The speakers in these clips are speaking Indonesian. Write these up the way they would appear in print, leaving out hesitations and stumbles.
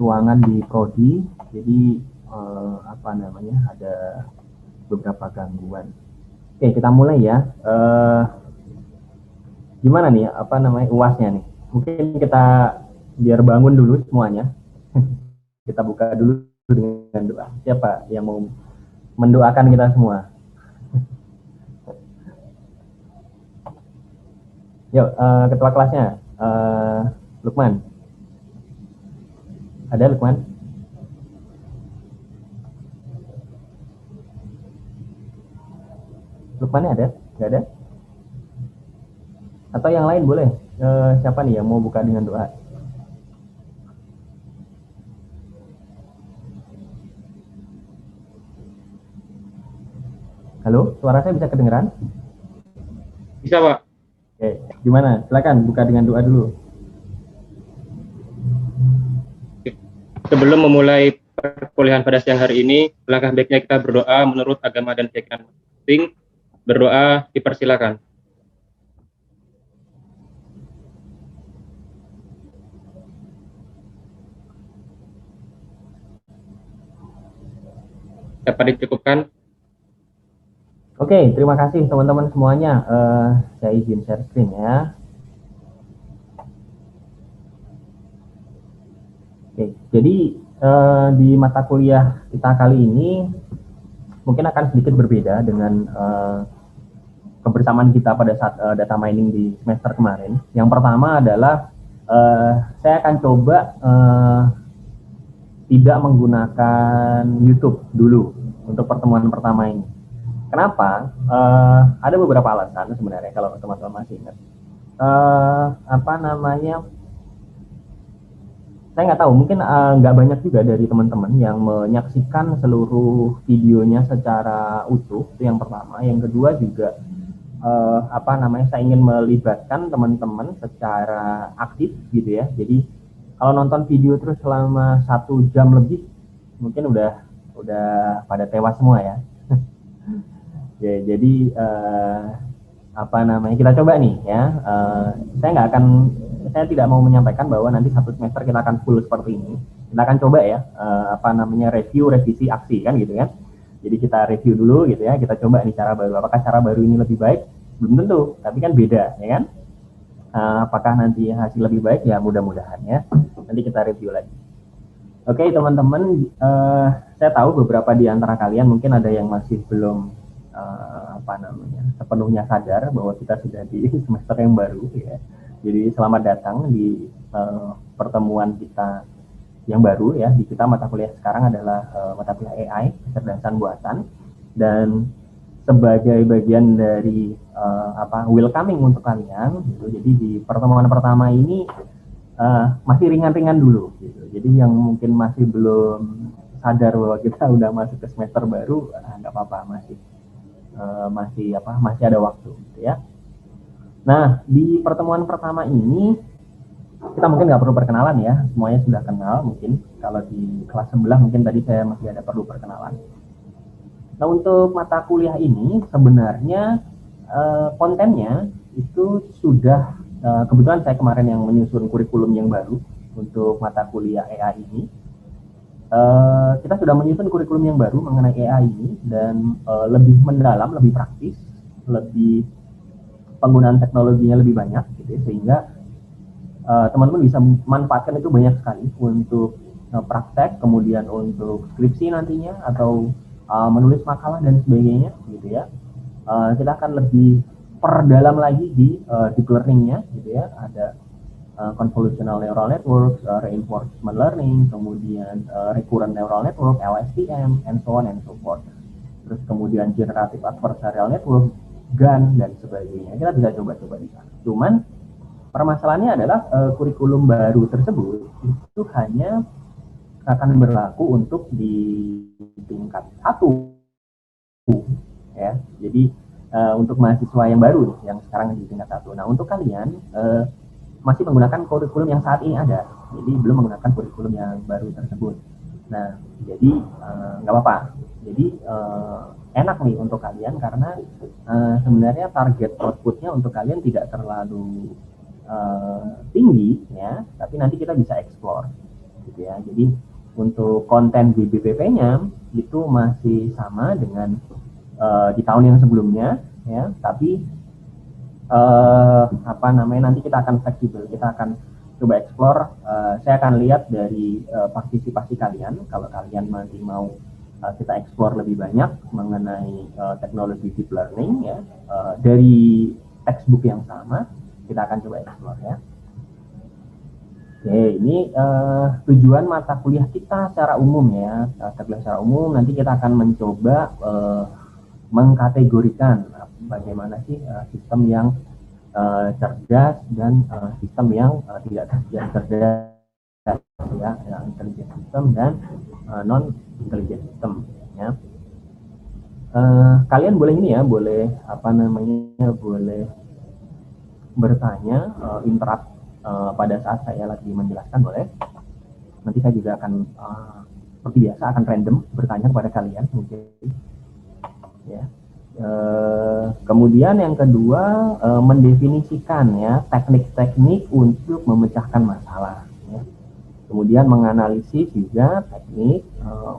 keuangan di prodi, jadi ada beberapa gangguan. Oke, kita mulai ya. Gimana nih UASnya nih? Mungkin kita biar bangun dulu semuanya. Kita buka dulu dengan doa. Siapa yang mau mendoakan kita semua? Yuk, ketua kelasnya, Lukman. Ada Lukman? Lukmannya ada? Nggak ada? Atau yang lain boleh? Siapa nih yang mau buka dengan doa? Halo, suara saya bisa kedengeran? Bisa, Pak. Oke, gimana? Silakan buka dengan doa dulu. Sebelum memulai perkuliahan pada siang hari ini, langkah baiknya kita berdoa menurut agama dan keyakinan masing-masing. Berdoa dipersilakan. Dapat dicukupkan. Oke, terima kasih teman-teman semuanya. Saya izin share screen ya. Oke, jadi di mata kuliah kita kali ini mungkin akan sedikit berbeda dengan kebersamaan kita pada saat data mining di semester kemarin. Yang pertama adalah saya akan coba tidak menggunakan YouTube dulu untuk pertemuan pertama ini. Kenapa? Ada beberapa alasan sebenarnya kalau teman-teman masih ingat. Saya nggak tahu, mungkin nggak banyak juga dari teman-teman yang menyaksikan seluruh videonya secara utuh. Itu yang pertama. Yang kedua juga saya ingin melibatkan teman-teman secara aktif gitu ya. Jadi kalau nonton video terus selama 1 jam lebih, mungkin udah pada tewas semua ya. Ya, jadi kita coba nih ya. Saya tidak mau menyampaikan bahwa nanti 1 semester kita akan full seperti ini. Kita akan coba ya, review, revisi, aksi kan gitu kan. Jadi kita review dulu gitu ya, kita coba nih cara baru. Apakah cara baru ini lebih baik? Belum tentu, tapi kan beda ya kan. Apakah nanti hasil lebih baik? Ya mudah-mudahan ya. Nanti kita review lagi. Oke teman-teman, saya tahu beberapa di antara kalian mungkin ada yang masih belum sepenuhnya sadar bahwa kita sudah di semester yang baru ya. Jadi selamat datang di pertemuan kita yang baru ya. Di kita mata kuliah sekarang adalah mata kuliah AI, kecerdasan buatan, dan sebagai bagian dari welcoming untuk kalian gitu. Jadi di pertemuan pertama ini masih ringan-ringan dulu gitu. Jadi yang mungkin masih belum sadar bahwa kita udah masuk ke semester baru, nggak apa-apa, masih ada waktu gitu ya. Nah, di pertemuan pertama ini kita mungkin nggak perlu perkenalan ya, semuanya sudah kenal mungkin. Kalau di kelas sebelah mungkin tadi saya masih ada perlu perkenalan. Nah, untuk mata kuliah ini sebenarnya kontennya itu sudah kebetulan saya kemarin yang menyusun kurikulum yang baru untuk mata kuliah AI ini. Kita sudah menyusun kurikulum yang baru mengenai AI ini dan lebih mendalam, lebih praktis, lebih penggunaan teknologinya lebih banyak gitu ya, sehingga teman-teman bisa manfaatkan itu banyak sekali untuk praktek, kemudian untuk skripsi nantinya atau menulis makalah dan sebagainya gitu ya. Kita akan lebih perdalam lagi di deep learningnya gitu ya. Ada convolutional neural network, reinforcement learning, kemudian recurrent neural network, LSTM, and so on and so forth. Terus kemudian generative adversarial network, GAN, dan sebagainya. Kita bisa coba-coba di sana. Cuman permasalahannya adalah kurikulum baru tersebut itu hanya akan berlaku untuk di tingkat 1 ya. Jadi untuk mahasiswa yang baru yang sekarang di tingkat 1. Nah, untuk kalian masih menggunakan kurikulum yang saat ini ada. Jadi belum menggunakan kurikulum yang baru tersebut. Nah, jadi nggak apa-apa. Jadi enak nih untuk kalian karena sebenarnya target outputnya untuk kalian tidak terlalu tinggi ya, tapi nanti kita bisa explore. gitu ya. Jadi untuk konten BBPP-nya itu masih sama dengan di tahun yang sebelumnya ya, tapi apa namanya, nanti kita akan fleksibel, kita akan coba explore. Saya akan lihat dari partisipasi kalian, kalau kalian nanti mau kita explore lebih banyak mengenai teknologi deep learning ya, dari textbook yang sama kita akan coba explore ya. Oke, ini tujuan mata kuliah kita secara umum ya, secara umum. Nanti kita akan mencoba mengkategorikan bagaimana sih sistem yang cerdas dan sistem yang tidak cerdas ya, intelligent system dan non intelligent system ya. Kalian boleh ini ya, boleh apa namanya, boleh bertanya, interrupt pada saat saya lagi menjelaskan, boleh. Nanti saya juga akan seperti biasa akan random bertanya kepada kalian mungkin ya. Kemudian yang kedua, mendefinisikan ya teknik-teknik untuk memecahkan masalah ya. Kemudian menganalisis juga teknik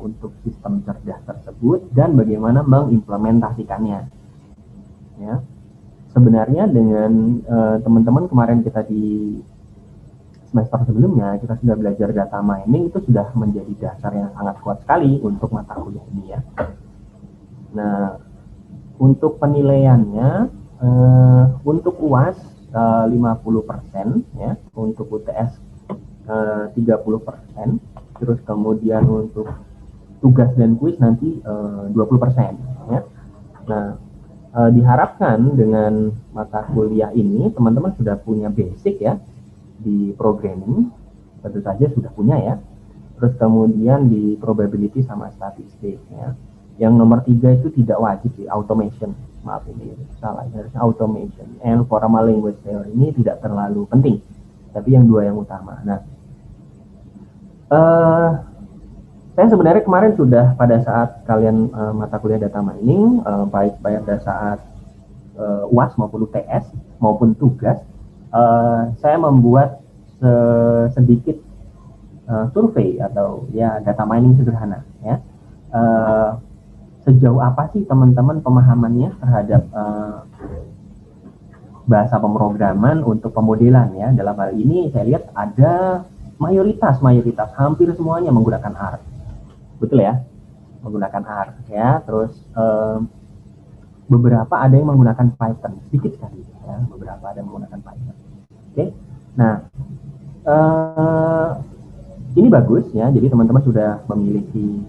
untuk sistem cerdas tersebut dan bagaimana mengimplementasikannya ya. Sebenarnya dengan teman-teman kemarin kita di semester sebelumnya kita sudah belajar data mining, itu sudah menjadi dasar yang sangat kuat sekali untuk mata kuliah ini ya. Nah, untuk penilaiannya, untuk UAS 50% ya, untuk UTS 30%, terus kemudian untuk tugas dan kuis nanti 20% ya. Nah, diharapkan dengan mata kuliah ini teman-teman sudah punya basic ya di programming, tentu saja sudah punya ya. Terus kemudian di probability sama statistik ya. Yang nomor 3 itu tidak wajib di automation, maaf ini salah, harusnya automation and formal language theory ini tidak terlalu penting, tapi yang 2 yang utama. Nah, saya sebenarnya kemarin sudah pada saat kalian mata kuliah data mining, baik pada saat UAS maupun UTS maupun tugas, saya membuat sedikit survei atau ya data mining sederhana ya. Sejauh apa sih teman-teman pemahamannya terhadap bahasa pemrograman untuk pemodelan ya. Dalam hal ini saya lihat ada mayoritas hampir semuanya menggunakan R, betul ya, menggunakan R ya. Terus beberapa ada yang menggunakan Python, sedikit sekali ya, beberapa ada yang menggunakan Python. Oke, nah ini bagus ya, jadi teman-teman sudah memiliki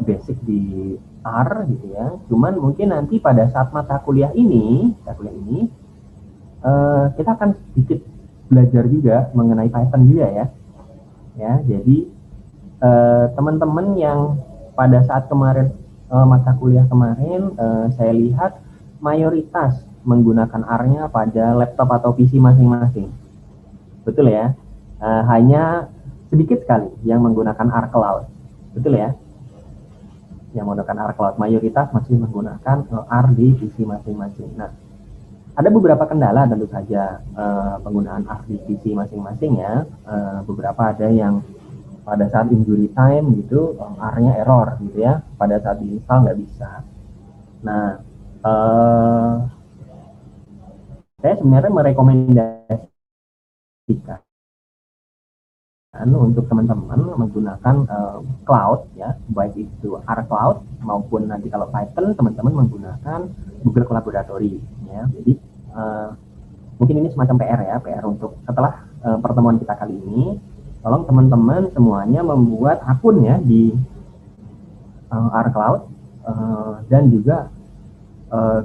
basic di R gitu ya. Cuman mungkin nanti pada saat mata kuliah ini kita akan sedikit belajar juga mengenai Python juga ya. Ya, jadi teman-teman yang pada saat kemarin mata kuliah kemarin saya lihat mayoritas menggunakan R-nya pada laptop atau PC masing-masing. Betul ya? Hanya sedikit sekali yang menggunakan R Cloud. Betul ya? Yang menggunakan R Cloud, mayoritas masih menggunakan R di PC masing-masing. Nah, ada beberapa kendala tentu saja penggunaan R di PC masing-masing ya. Beberapa ada yang pada saat injury time gitu R-nya error gitu ya. Pada saat diinstal nggak bisa. Nah, saya sebenarnya merekomendasikan untuk teman-teman menggunakan cloud ya, baik itu R Cloud maupun nanti kalau Python teman-teman menggunakan Google Collaboratory ya. Jadi mungkin ini semacam PR untuk setelah pertemuan kita kali ini, tolong teman-teman semuanya membuat akun ya di R Cloud dan juga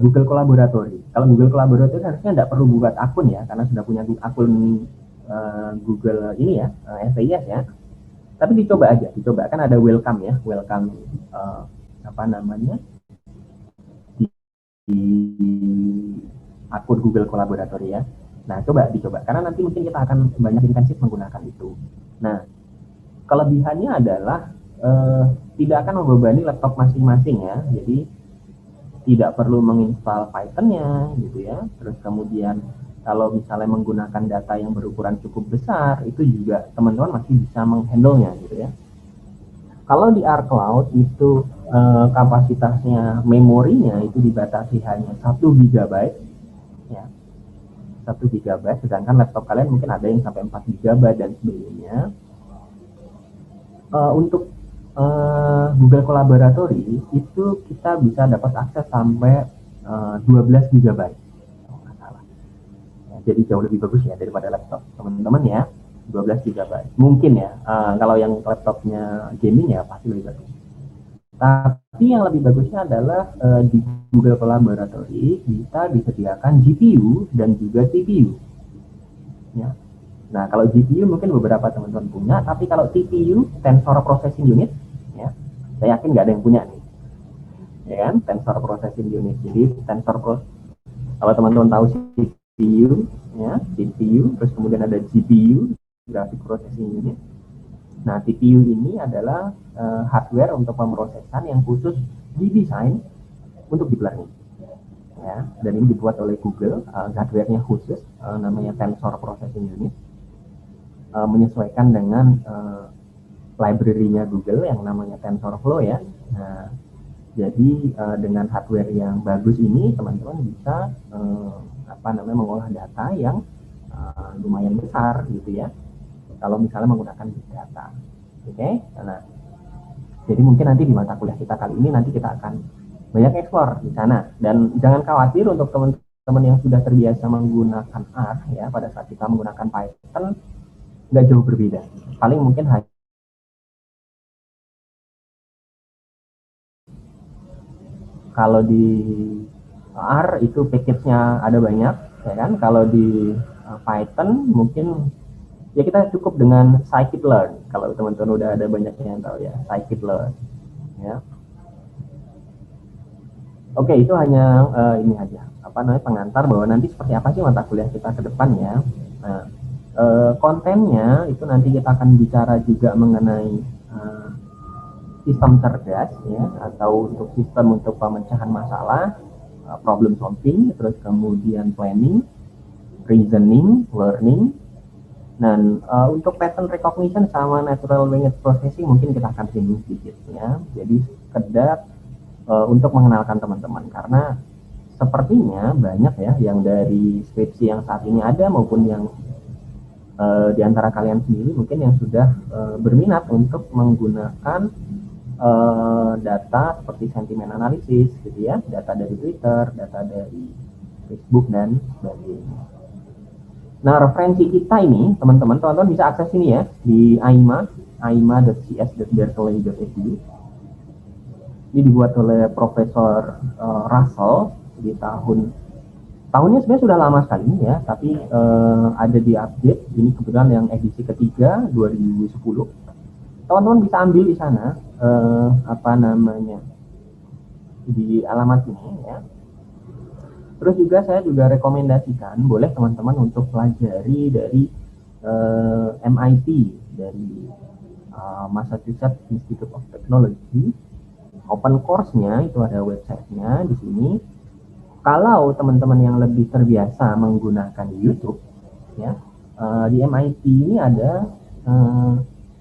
Google Collaboratory. Kalau Google Collaboratory harusnya tidak perlu buat akun ya, karena sudah punya akun Google ini ya, SIS ya. Tapi dicoba aja, kan ada welcome ya, welcome apa namanya di akun Google Collaboratory ya. Nah, dicoba karena nanti mungkin kita akan banyak intensif menggunakan itu. Nah, kelebihannya adalah tidak akan membebani laptop masing-masing ya. Jadi tidak perlu menginstal Python-nya gitu ya. Terus kemudian kalau misalnya menggunakan data yang berukuran cukup besar, itu juga teman-teman masih bisa menghandle-nya gitu ya. Kalau di R Cloud itu kapasitasnya memorinya itu dibatasi hanya 1 GB ya. 1 GB, sedangkan laptop kalian mungkin ada yang sampai 4 GB dan sebagainya. Untuk Google Collaboratory itu kita bisa dapat akses sampai 12 GB. Jadi jauh lebih bagus ya daripada laptop teman-teman ya. 12 GB mungkin ya, kalau yang laptopnya gaming ya pasti lebih bagus. Tapi yang lebih bagusnya adalah di Google Collaboratory kita disediakan GPU dan juga CPU ya. Nah, kalau GPU mungkin beberapa teman-teman punya, tapi kalau CPU, Tensor Processing Unit ya, saya yakin nggak ada yang punya nih ya kan, Tensor Processing Unit. Jadi kalau teman-teman tahu CPU ya, CPU, terus kemudian ada GPU, Graphic Processing Unit. Nah, CPU ini adalah hardware untuk pemrosesan yang khusus didesain untuk deep learning ya, dan ini dibuat oleh Google, hardware-nya khusus, namanya Tensor Processing Unit, menyesuaikan dengan library-nya Google yang namanya TensorFlow ya. Nah, jadi dengan hardware yang bagus ini teman-teman bisa mengolah data yang lumayan besar gitu ya, kalau misalnya menggunakan big data. Oke. Nah, jadi mungkin nanti di mata kuliah kita kali ini nanti kita akan banyak eksplor di sana, dan jangan khawatir untuk teman-teman yang sudah terbiasa menggunakan R ya, pada saat kita menggunakan Python nggak jauh berbeda, paling mungkin hanya kalau di R itu package-nya ada banyak ya kan. Kalau di Python mungkin ya kita cukup dengan scikit-learn, kalau teman-teman udah ada banyak yang tahu ya scikit-learn ya. Oke, itu hanya ini aja pengantar bahwa nanti seperti apa sih mata kuliah kita ke depannya. Nah, kontennya itu nanti kita akan bicara juga mengenai sistem cerdas ya, atau untuk sistem untuk pemecahan masalah, problem solving, terus kemudian planning, reasoning, learning. Dan untuk pattern recognition sama natural language processing mungkin kita akan singgung sedikit ya. Jadi sekedar untuk mengenalkan teman-teman, karena sepertinya banyak ya yang dari skripsi yang saat ini ada maupun yang di antara kalian sendiri mungkin yang sudah berminat untuk menggunakan data seperti sentiment analysis gitu ya, data dari Twitter, data dari Facebook dan sebagainya. Nah, referensi kita ini teman-teman bisa akses ini ya di aima.cs.berkeley.edu. Ini dibuat oleh Profesor Russell di tahunnya sebenarnya sudah lama sekali ya, tapi ada di update. Ini kebetulan yang edisi ketiga 2010. Teman-teman bisa ambil di sana di alamat ini ya. Terus juga saya juga rekomendasikan boleh teman-teman untuk pelajari dari MIT, dari Massachusetts Institute of Technology. Open course-nya itu ada websitenya di sini. Kalau teman-teman yang lebih terbiasa menggunakan YouTube ya, di MIT ini ada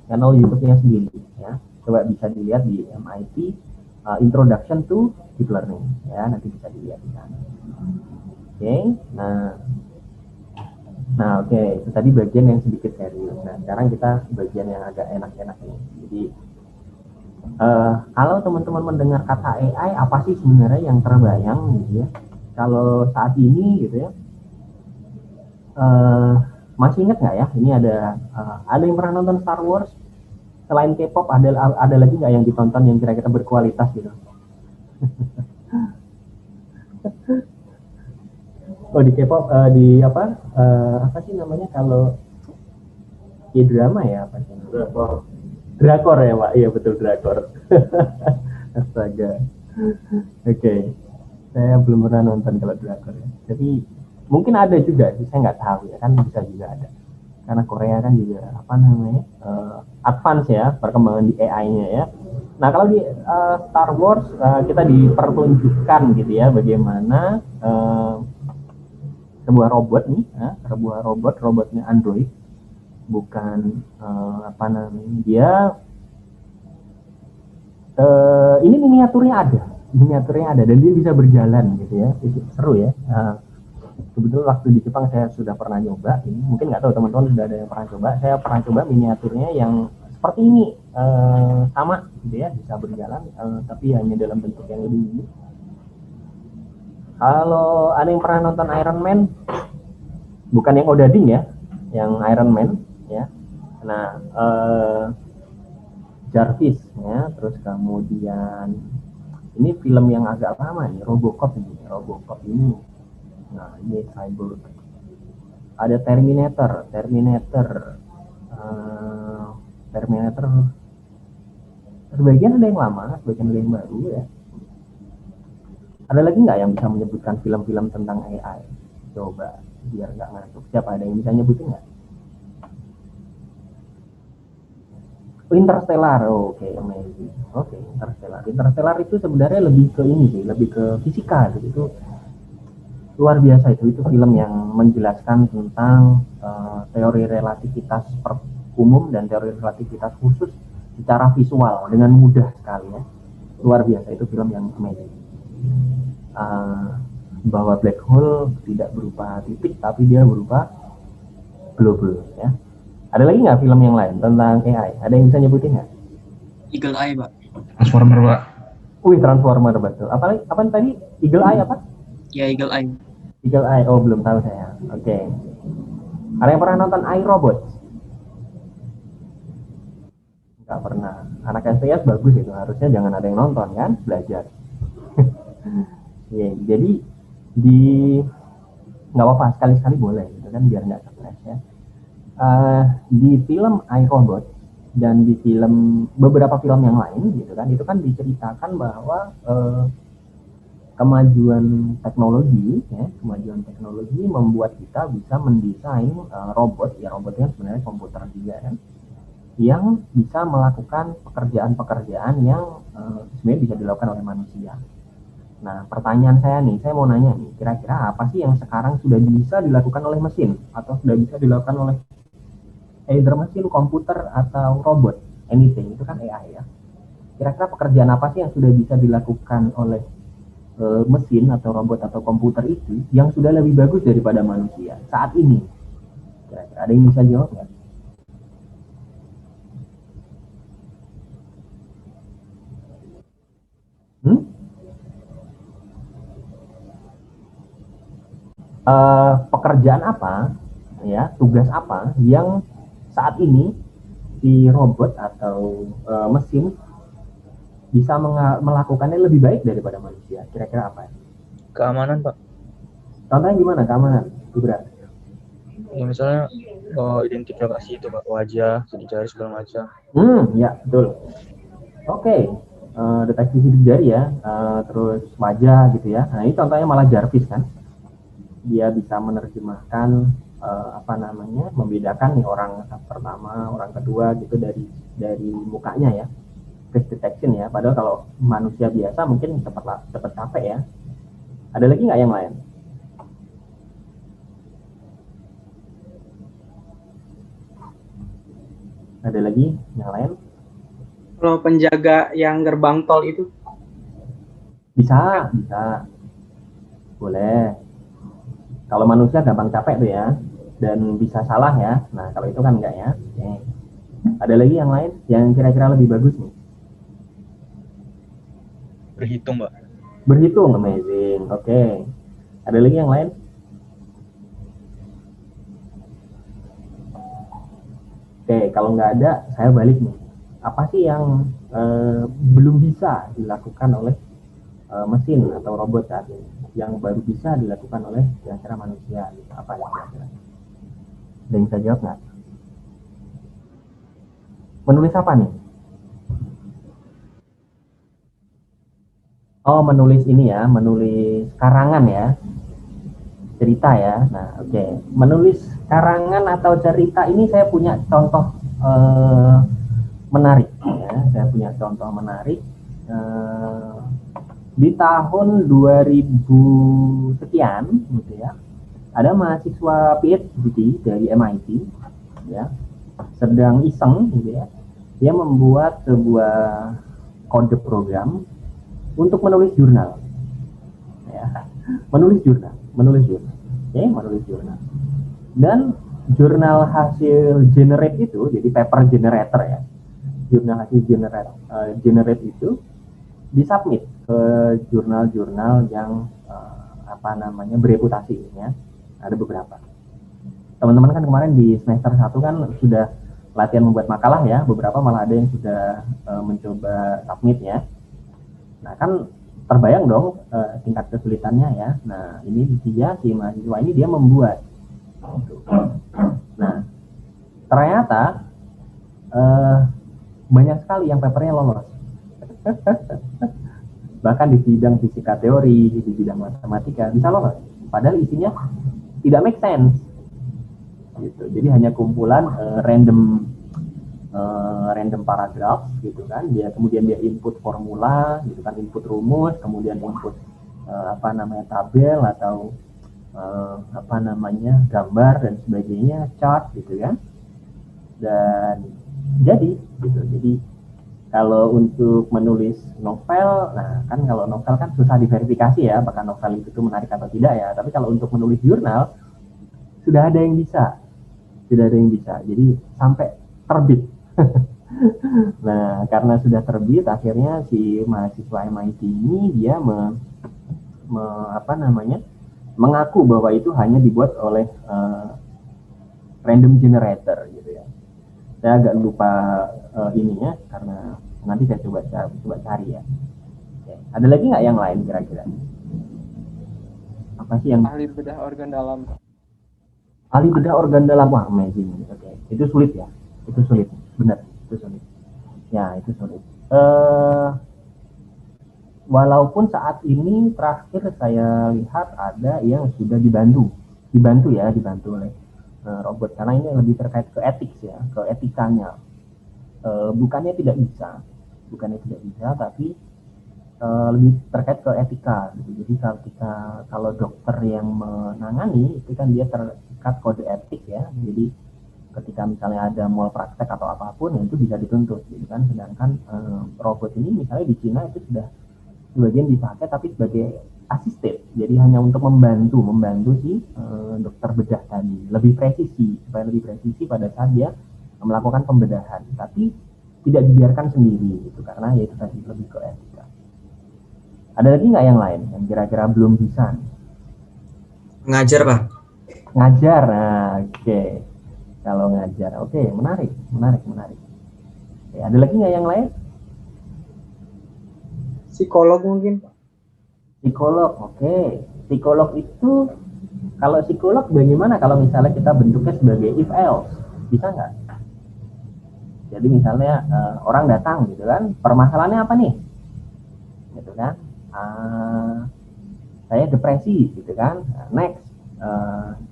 channel YouTube-nya sendiri ya. Coba bisa dilihat di MIT Introduction to Deep Learning ya, nanti bisa dilihat di sana. Oke, nah oke, itu tadi bagian yang sedikit serius. Nah, sekarang kita bagian yang agak enak-enak nih. Jadi kalau teman-teman mendengar kata AI, apa sih sebenarnya yang terbayang gitu ya? Kalau saat ini gitu ya, masih ingat nggak ya? Ini ada yang pernah nonton Star Wars? Selain K-pop, ada lagi nggak yang ditonton yang kira-kira berkualitas gitu? Oh, di K-pop apa sih namanya kalau K-drama ya, apa sih? Drakor ya Pak, iya betul drakor. Astaga. Oke. Saya belum pernah nonton kalau drakor ya. Tapi mungkin ada juga, saya nggak tahu ya, kan bisa juga ada. Karena Korea kan juga advance ya perkembangan di AI-nya ya. Nah, kalau di Star Wars kita dipertunjukkan gitu ya bagaimana sebuah robot nih, sebuah robotnya Android, bukan apa namanya, dia ini miniaturnya ada dan dia bisa berjalan gitu ya, itu seru ya. Kebetulan waktu di Jepang saya sudah pernah nyoba ini, mungkin nggak tahu teman-teman sudah ada yang pernah coba. Saya pernah coba miniaturnya yang seperti ini, sama gitu ya, bisa berjalan, tapi hanya dalam bentuk yang lebih. Kalau ada yang pernah nonton Iron Man, bukan yang Odading ya, yang Iron Man ya. Nah, Jarvis ya, terus kemudian ini film yang agak lama nih, Robocop ini. Nah, ini Cyborg. Ada Terminator, sebagian ada yang lama, sebagian ada yang baru ya. Ada lagi nggak yang bisa menyebutkan film-film tentang AI? Coba, biar nggak ngantuk. Siapa, ada yang bisa nyebutin nggak? Interstellar, oke, amazing. Oke, Interstellar itu sebenarnya lebih ke ini sih, lebih ke fisika gitu. Itu luar biasa, itu film yang menjelaskan tentang teori relativitas umum dan teori relativitas khusus secara visual dengan mudah sekali ya. Luar biasa, itu film yang amazing. Bahwa black hole tidak berupa titik tapi dia berupa globule ya. Ada lagi nggak film yang lain tentang AI? Ada yang bisa nyebutin nggak? Eagle Eye, Pak. Transformer, Pak. Transformer, betul. Apa tadi? Eagle Eye apa? Ya, Eagle Eye. Eagle Eye, oh belum tahu saya. Oke. Ada yang pernah nonton iRobot? Nggak pernah. Anak STS bagus itu, harusnya jangan ada yang nonton kan, belajar. Ya, jadi nggak apa-apa, sekali-sekali boleh gitu kan, biar nggak stres ya. Di film iRobot dan di beberapa film yang lain gitu kan, itu kan diceritakan bahwa kemajuan teknologi membuat kita bisa mendesain robotnya sebenarnya komputer juga kan, yang bisa melakukan pekerjaan-pekerjaan yang sebenarnya bisa dilakukan oleh manusia. Nah, pertanyaan saya nih, saya mau nanya nih, kira-kira apa sih yang sekarang sudah bisa dilakukan oleh mesin atau sudah bisa dilakukan oleh either mesin, komputer, atau robot, anything, itu kan AI ya. Kira-kira pekerjaan apa sih yang sudah bisa dilakukan oleh mesin atau robot atau komputer itu yang sudah lebih bagus daripada manusia saat ini? Kira-kira ada yang bisa jawab nggak? Pekerjaan apa ya, tugas apa yang saat ini si robot atau mesin bisa melakukannya lebih baik daripada manusia? Kira-kira apa ya? Keamanan, Pak. Contohnya gimana keamanan? Ya, misalnya identifikasi itu, Pak, wajah, sidik jari segala macam. Ya betul. Oke. Deteksi sidik jari ya, terus wajah gitu ya. Nah, ini contohnya malah Jarvis kan. Dia bisa menerjemahkan membedakan nih orang pertama, orang kedua gitu dari mukanya ya, face detection ya. Padahal kalau manusia biasa mungkin cepat capek ya. Ada lagi nggak yang lain? Ada lagi yang lain? Kalau penjaga yang gerbang tol itu bisa, boleh. Kalau manusia gampang capek tuh ya, dan bisa salah ya. Nah, kalau itu kan enggak ya. Oke. Ada lagi yang lain yang kira-kira lebih bagus nih? Berhitung, Pak. Berhitung, amazing. Oke. Ada lagi yang lain? Oke, kalau nggak ada, saya balik nih. Apa sih yang belum bisa dilakukan oleh mesin atau robot saat ini, yang baru bisa dilakukan oleh kira-kira manusia gitu? Apa ya kira-kira? Ada yang bisa jawab nggak? Menulis apa nih? Oh, menulis ini ya, menulis karangan ya, cerita ya. Nah, oke. Menulis karangan atau cerita ini saya punya contoh menarik ya. Saya punya contoh menarik. Di tahun 2000 sekian gitu ya, ada mahasiswa PhD dari MIT, ya, sedang iseng, gitu ya, dia membuat sebuah kode program untuk menulis jurnal, ya, menulis jurnal, ya, menulis jurnal. Dan jurnal hasil generate itu, jadi paper generator ya, jurnal hasil generate itu disubmit ke jurnal-jurnal yang bereputasi ya. Ada beberapa. Teman-teman kan kemarin di semester 1 kan sudah latihan membuat makalah ya, beberapa malah ada yang sudah mencoba submit ya. Nah, kan terbayang dong tingkat kesulitannya ya. Nah, ini dia si mahasiswa ini dia membuat. Nah, ternyata banyak sekali yang papernya lolos. Bahkan di bidang fisika teori, di bidang matematika bisa lolos. Padahal isinya tidak make sense. Gitu. Jadi hanya kumpulan random paragraf gitu kan. Kemudian dia input formula, gitu kan, input rumus, kemudian input tabel atau gambar dan sebagainya, chart gitu kan. Dan jadi gitu. Jadi kalau untuk menulis novel, nah kan kalau novel kan susah diverifikasi ya, apakah novel itu menarik atau tidak ya. Tapi kalau untuk menulis jurnal, sudah ada yang bisa. Jadi sampai terbit. Nah, karena sudah terbit, akhirnya si mahasiswa MIT ini dia mengaku bahwa itu hanya dibuat oleh random generator gitu ya. Saya agak lupa ininya karena nanti saya coba cari ya. Oke. Ada lagi nggak yang lain kira-kira? Apa sih yang ahli bedah organ dalam? ahli bedah organ dalam? Wah, amazing. Oke. Itu sulit ya. Itu sulit. Benar, itu sulit. Ya, itu sulit. Walaupun saat ini terakhir saya lihat ada yang sudah dibantu oleh robot, karena ini lebih terkait ke etik ya, ke etikanya. Bukannya tidak bisa, tapi lebih terkait ke etika. Gitu. Jadi kalau dokter yang menangani itu kan dia terikat kode etik ya. Jadi ketika misalnya ada malpraktek atau apapun ya itu bisa dituntut, gitu kan. Sedangkan robot ini misalnya di Cina itu sudah sebagian dipakai tapi sebagai asisten, jadi hanya untuk membantu si dokter bedah tadi supaya lebih presisi pada saat dia melakukan pembedahan, tapi tidak dibiarkan sendiri gitu, karena ya itu tadi lebih ke etika. Ada lagi nggak yang lain yang kira-kira belum bisa? Ngajar, Pak. Ngajar, nah, oke. Kalau ngajar, oke, menarik. Oke, ada lagi nggak yang lain? Psikolog mungkin, Pak. Psikolog, oke. Psikolog itu, kalau psikolog bagaimana kalau misalnya kita bentuknya sebagai if else, bisa nggak? Jadi misalnya orang datang gitu kan, permasalahannya apa nih? Gitu kan? Saya depresi gitu kan. Next,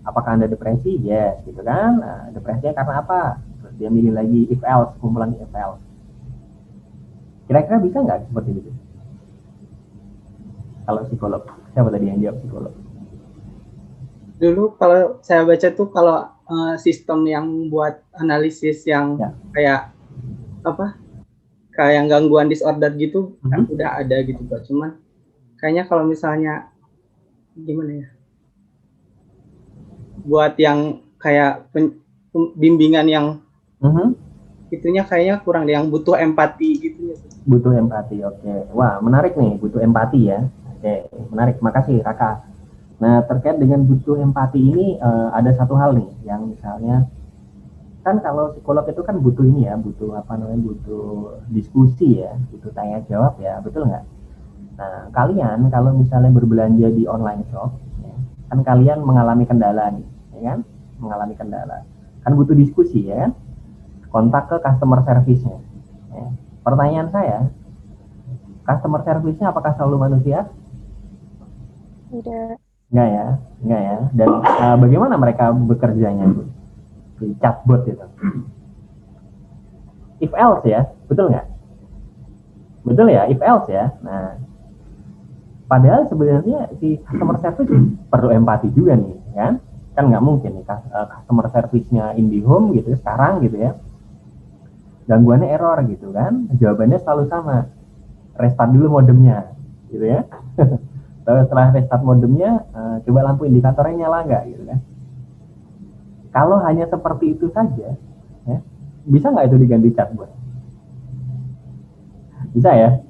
apakah Anda depresi? Yes, gitu kan. Depresinya karena apa? Terus dia milih lagi if else, kumpulan if else. Kira-kira bisa nggak seperti itu? Kalau psikolog, siapa tadi yang jawab psikolog? Dulu kalau saya baca tuh kalau sistem yang buat analisis yang kayak gangguan disorder gitu kan udah ada gitu Pak. Cuman kayaknya kalau misalnya gimana ya, buat yang kayak bimbingan yang itunya kayaknya kurang, yang butuh empati gitu ya. Butuh empati, oke. Wah, menarik nih, butuh empati ya. Oke, menarik. Makasih, Raka. Nah, terkait dengan butuh empati ini, ada satu hal nih, yang misalnya, kan kalau psikolog itu kan butuh ini ya, butuh diskusi ya, butuh tanya jawab ya, betul nggak? Nah, kalian kalau misalnya berbelanja di online shop, ya, kan kalian mengalami kendala nih, ya kan? Mengalami kendala. Kan butuh diskusi ya kan? Kontak ke customer service-nya. Ya. Pertanyaan saya, customer service-nya apakah selalu manusia? Tidak. Enggak ya. Dan bagaimana mereka bekerjanya itu? Di chatbot itu. If else ya, betul nggak? Betul ya, if else ya. Nah, Padahal sebenarnya si customer service perlu empati juga nih, kan? Kan nggak mungkin nih customer service-nya IndiHome gitu sekarang gitu ya, gangguannya error gitu kan, jawabannya selalu sama, restart dulu modemnya gitu ya. Setelah restart modemnya, coba lampu indikatornya nyala nggak gitu kan. Kalau hanya seperti itu saja, ya, bisa nggak itu diganti chatbot? Bisa ya.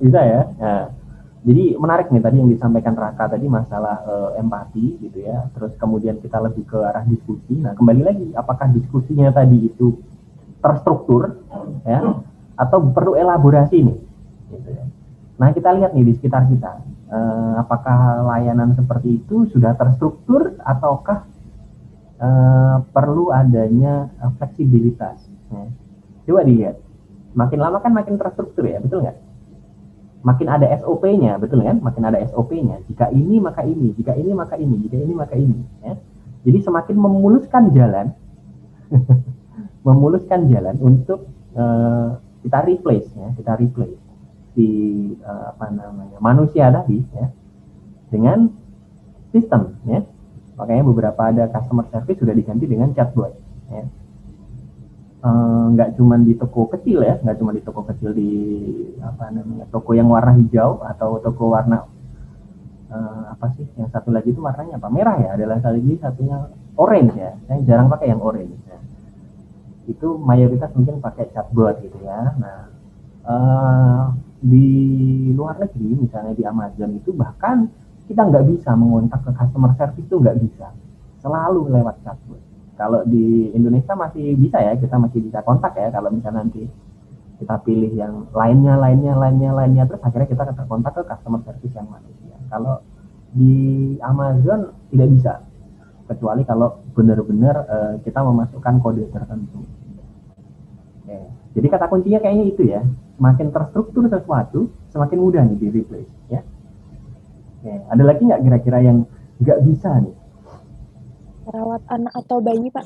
Nah, jadi menarik nih tadi yang disampaikan Raka tadi masalah empati gitu ya. Terus kemudian kita lebih ke arah diskusi. Nah, kembali lagi, apakah diskusinya tadi itu terstruktur ya atau perlu elaborasi nih gitu ya. Nah, kita lihat nih di sekitar kita. Apakah layanan seperti itu sudah terstruktur ataukah perlu adanya fleksibilitas. Ya. Coba dilihat. Makin lama kan makin terstruktur ya, betul nggak? Makin ada SOP-nya, betul kan? Makin ada SOP-nya. Jika ini maka ini, jika ini maka ini, jika ini maka ini. Ya. Jadi semakin memuluskan jalan, untuk kita replace si manusia tadi ya dengan sistem ya. Makanya beberapa ada customer service sudah diganti dengan chatbot. Ya. Nggak cuma di toko kecil ya, nggak cuma di toko kecil di toko yang warna hijau atau toko warna yang satu lagi itu warnanya apa, merah ya, adalah lagi satunya orange ya, saya jarang pakai yang orange ya. Itu mayoritas mungkin pakai chatbot gitu ya. Nah di luar negeri misalnya di Amazon itu bahkan kita nggak bisa mengontak ke customer service, itu nggak bisa, selalu lewat chatbot. Kalau di Indonesia masih bisa ya, kita masih bisa kontak ya. Kalau misalnya nanti kita pilih yang lainnya, terus akhirnya kita terkontak ke customer service yang manusia. Kalau di Amazon tidak bisa, kecuali kalau benar-benar kita memasukkan kode tertentu. Oke. Jadi kata kuncinya kayaknya itu ya, semakin terstruktur sesuatu, semakin mudah nih di replace ya. Oke. Ada lagi nggak kira-kira yang nggak bisa nih? Merawat anak atau bayi, Pak.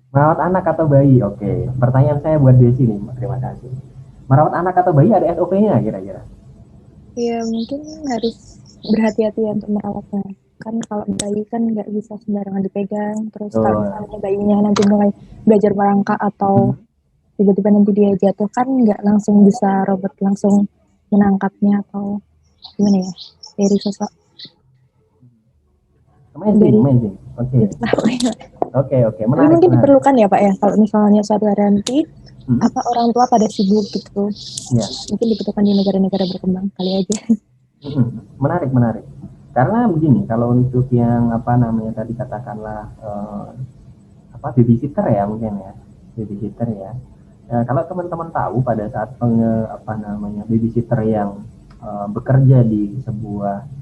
Merawat anak atau bayi, oke. Pertanyaan saya buat Desi nih, terima kasih. Merawat anak atau bayi ada SOP-nya kira-kira? Ya mungkin harus berhati-hati ya untuk merawatnya. Kan kalau bayi kan nggak bisa sembarangan dipegang. Terus kalau misalnya bayinya nanti mulai belajar merangkak atau tiba-tiba nanti dia jatuh, kan nggak langsung bisa robot langsung menangkapnya atau gimana ya, dari sosok. Amazing. Oke. Menarik. Mungkin diperlukan ya Pak ya, kalau misalnya suatu hari nanti apa orang tua pada sibuk gitu. Ya. Mungkin dibutuhkan di negara-negara berkembang kali aja. Menarik. Karena begini, kalau untuk yang tadi katakanlah babysitter ya mungkin ya, babysitter ya. Kalau teman-teman tahu pada saat babysitter yang bekerja di sebuah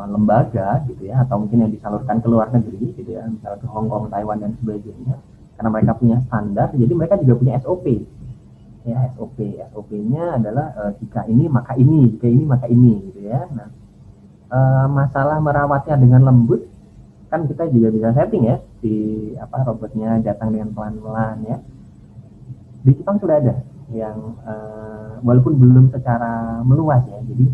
lembaga gitu ya, atau mungkin yang disalurkan ke luar negeri gitu ya, misalnya ke Hong Kong, Taiwan dan sebagainya, karena mereka punya standar, jadi mereka juga punya SOP ya. SOP-nya adalah jika ini maka ini, jika ini maka ini gitu ya. Nah, masalah merawatnya dengan lembut kan kita juga bisa setting ya, di robotnya datang dengan pelan-pelan ya. Di Jepang sudah ada yang walaupun belum secara meluas ya, jadi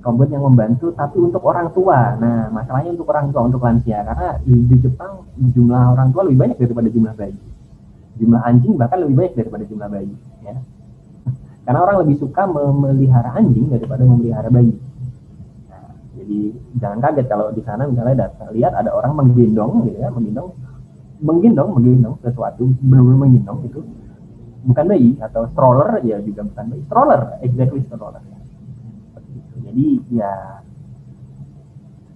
robot yang membantu tapi untuk orang tua. Nah, masalahnya untuk orang tua, untuk lansia, karena di Jepang jumlah orang tua lebih banyak daripada jumlah bayi. Jumlah anjing bahkan lebih banyak daripada jumlah bayi ya. Karena orang lebih suka memelihara anjing daripada memelihara bayi. Nah, jadi jangan kaget kalau di sana misalnya lihat ada orang menggendong gitu ya, menggendong sesuatu, benar-benar menggendong itu bukan bayi, atau stroller ya juga bukan bayi, stroller ya. Jadi ya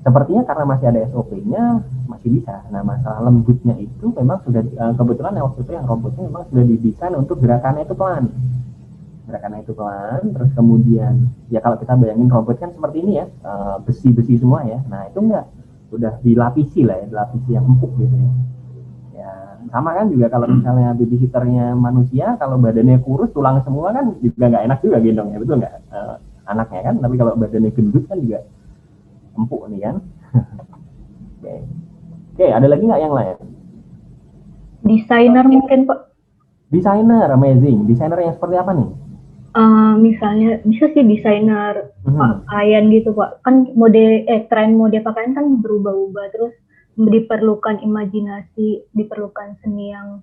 sepertinya karena masih ada SOP-nya masih bisa. Nah, masalah lembutnya itu memang sudah kebetulan waktu itu yang robotnya memang sudah didesain untuk gerakannya itu pelan, terus kemudian ya kalau kita bayangin robot kan seperti ini ya, besi-besi semua ya. Nah, itu enggak, sudah dilapisi yang empuk gitu ya. Sama kan juga kalau misalnya babysitternya manusia, kalau badannya kurus, tulang semua kan juga nggak enak juga gendongnya, betul nggak? Anaknya kan, tapi kalau badannya gendut kan juga empuk nih kan. Oke, ada lagi nggak yang lain? Desainer mungkin Pak. Desainer, amazing. Desainer yang seperti apa nih? Misalnya bisa sih desainer pakaian gitu Pak. Kan tren mode pakaian kan berubah-ubah, terus diperlukan imajinasi, diperlukan seni yang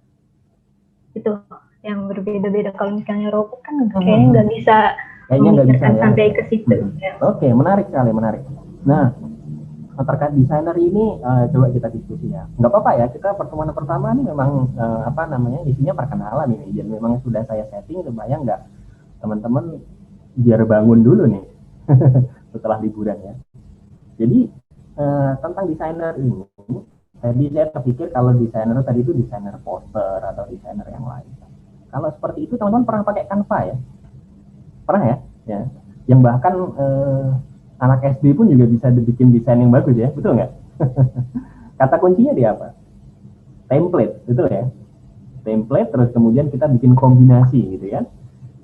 itu yang berbeda-beda. Kalau misalnya robot kan kayaknya nggak bisa memikirkan ya. sampai ke situ. Ya. Oke, menarik sekali, menarik. Nah, terkait desainer ini coba kita diskusi ya. Nggak apa-apa ya, kita pertemuan pertama ini memang isinya perkenalan ini. Jadi memang sudah saya setting supaya nggak teman-teman biar bangun dulu nih setelah liburan ya. Jadi tentang desainer ini, tadi saya terpikir kalau desainer tadi itu desainer poster atau desainer yang lain. Kalau seperti itu teman-teman pernah pakai Canva ya? Pernah ya? Ya. Yang bahkan anak SD pun juga bisa dibikin desain yang bagus ya, betul nggak? Kata kuncinya di apa? Template, betul ya? Template, terus kemudian kita bikin kombinasi gitu kan?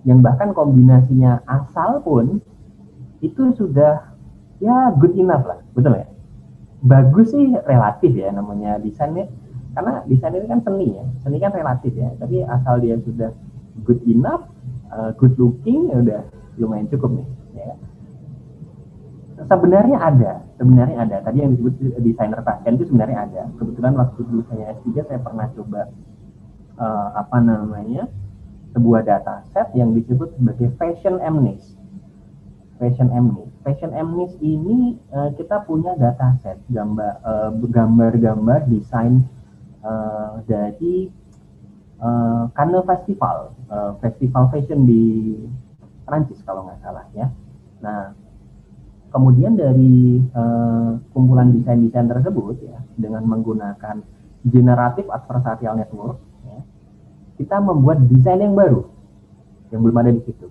Yang bahkan kombinasinya asal pun itu sudah ya good enough lah, betul ya? Bagus sih relatif ya namanya desainnya, karena desain ini kan seni ya, seni kan relatif ya, tapi asal dia sudah good enough, good looking, ya udah lumayan cukup nih ya. Sebenarnya ada. Tadi yang disebut desainer pakaian itu sebenarnya ada. Kebetulan waktu dulu saya S3 saya pernah coba sebuah dataset yang disebut sebagai Fashion Amnesty. Fashion Amnesty ini kita punya dataset gambar-gambar desain dari Cannes Festival fashion di Prancis kalau nggak salah ya. Nah, kemudian dari kumpulan desain-desain tersebut ya, dengan menggunakan generative adversarial network ya, kita membuat desain yang baru yang belum ada di situ.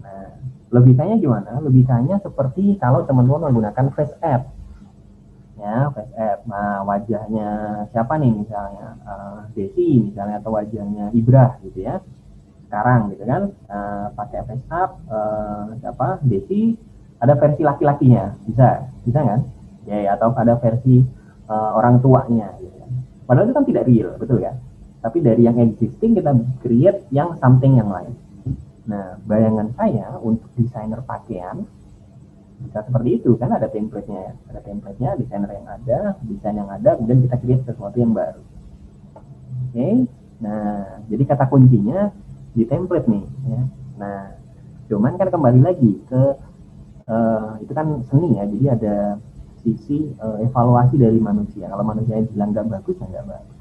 Nah, logikanya gimana? Logikanya seperti kalau teman-teman menggunakan face app ya, face app. Nah, wajahnya siapa nih misalnya Desi misalnya, atau wajahnya Ibrah gitu ya sekarang gitu kan, pakai face app siapa Desi, ada versi laki-lakinya, bisa kan ya, atau ada versi orang tuanya gitu kan. Padahal itu kan tidak real, betul kan, tapi dari yang existing kita create yang something yang lain. Nah, bayangan saya untuk desainer pakaian bisa seperti itu kan, ada template-nya desainer yang ada, desain yang ada, kemudian kita create sesuatu yang baru. Oke. Nah, jadi kata kuncinya di template nih ya. Nah, cuman kan kembali lagi ke itu kan seni ya, jadi ada sisi evaluasi dari manusia. Kalau manusia bilang nggak bagus, ya nggak bagus.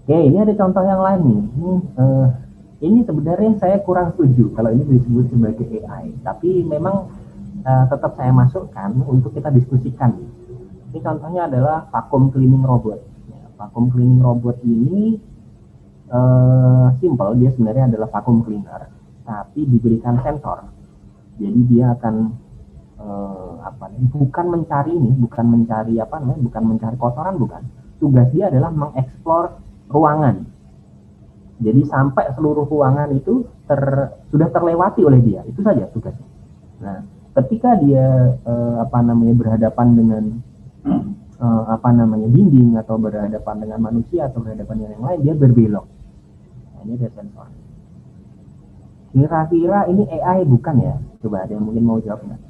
Oke, ini ada contoh yang lain nih. Ini sebenarnya saya kurang setuju kalau ini disebut sebagai AI, tapi memang tetap saya masukkan untuk kita diskusikan. Ini contohnya adalah vacuum cleaning robot. Ya, vacuum cleaning robot ini simple, dia sebenarnya adalah vacuum cleaner, tapi diberikan sensor. Jadi dia akan bukan mencari kotoran, bukan. Tugas dia adalah mengeksplor ruangan. Jadi sampai seluruh ruangan itu sudah terlewati oleh dia, itu saja tugasnya. Nah, ketika dia berhadapan dengan dinding, atau berhadapan dengan manusia, atau berhadapan dengan yang lain, dia berbelok. Nah, ini ada sensor. Kira-kira ini AI bukan ya? Coba ada yang mungkin mau jawab nggak?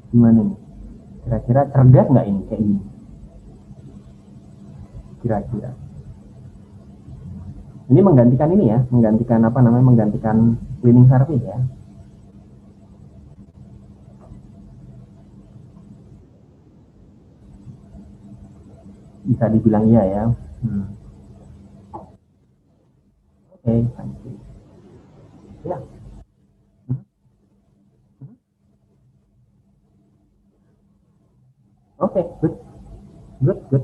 Gimana nih? Kira-kira cerdas nggak ini kayak gini? Kira-kira. Ini menggantikan ini ya, menggantikan cleaning service ya. Bisa dibilang iya ya. Oke, ya. Oke, good.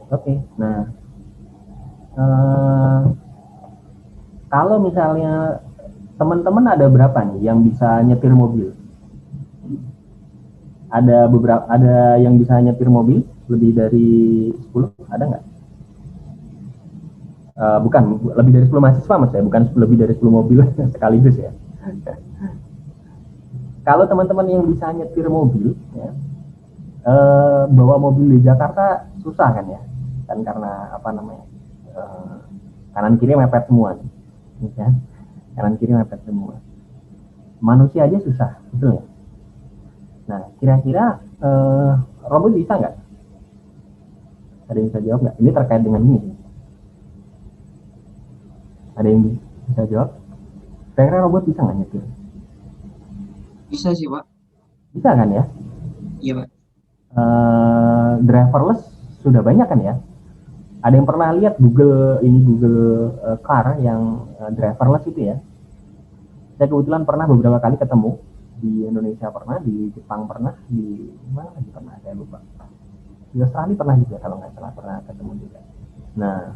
Oke. Nah, kalau misalnya teman-teman ada berapa nih yang bisa nyetir mobil? Ada yang bisa nyetir mobil lebih dari 10? Ada nggak? Bukan, lebih dari 10 mahasiswa mas ya, bukan lebih dari 10 mobil sekaligus ya. Kalau teman-teman yang bisa nyetir mobil ya, bawa mobil di Jakarta susah kan ya, kan karena apa namanya, kanan kiri mepet semua nih, ya. Kanan kiri mepet semua. Manusia aja susah, betul ya? Nah, kira-kira robot bisa nggak? Ada yang bisa jawab nggak? Ini terkait dengan ini. Ada yang bisa jawab? Kira-kira robot bisa nggak nyetir? Bisa sih, Pak. Bisa kan ya? Iya, Pak. Driverless sudah banyak kan ya? Ada yang pernah lihat Google Car yang driverless itu ya? Saya kebetulan pernah beberapa kali ketemu, di Indonesia pernah, di Jepang pernah, di mana lagi pernah, saya lupa. Di Australia pernah juga kalau nggak salah, pernah ketemu juga. Nah,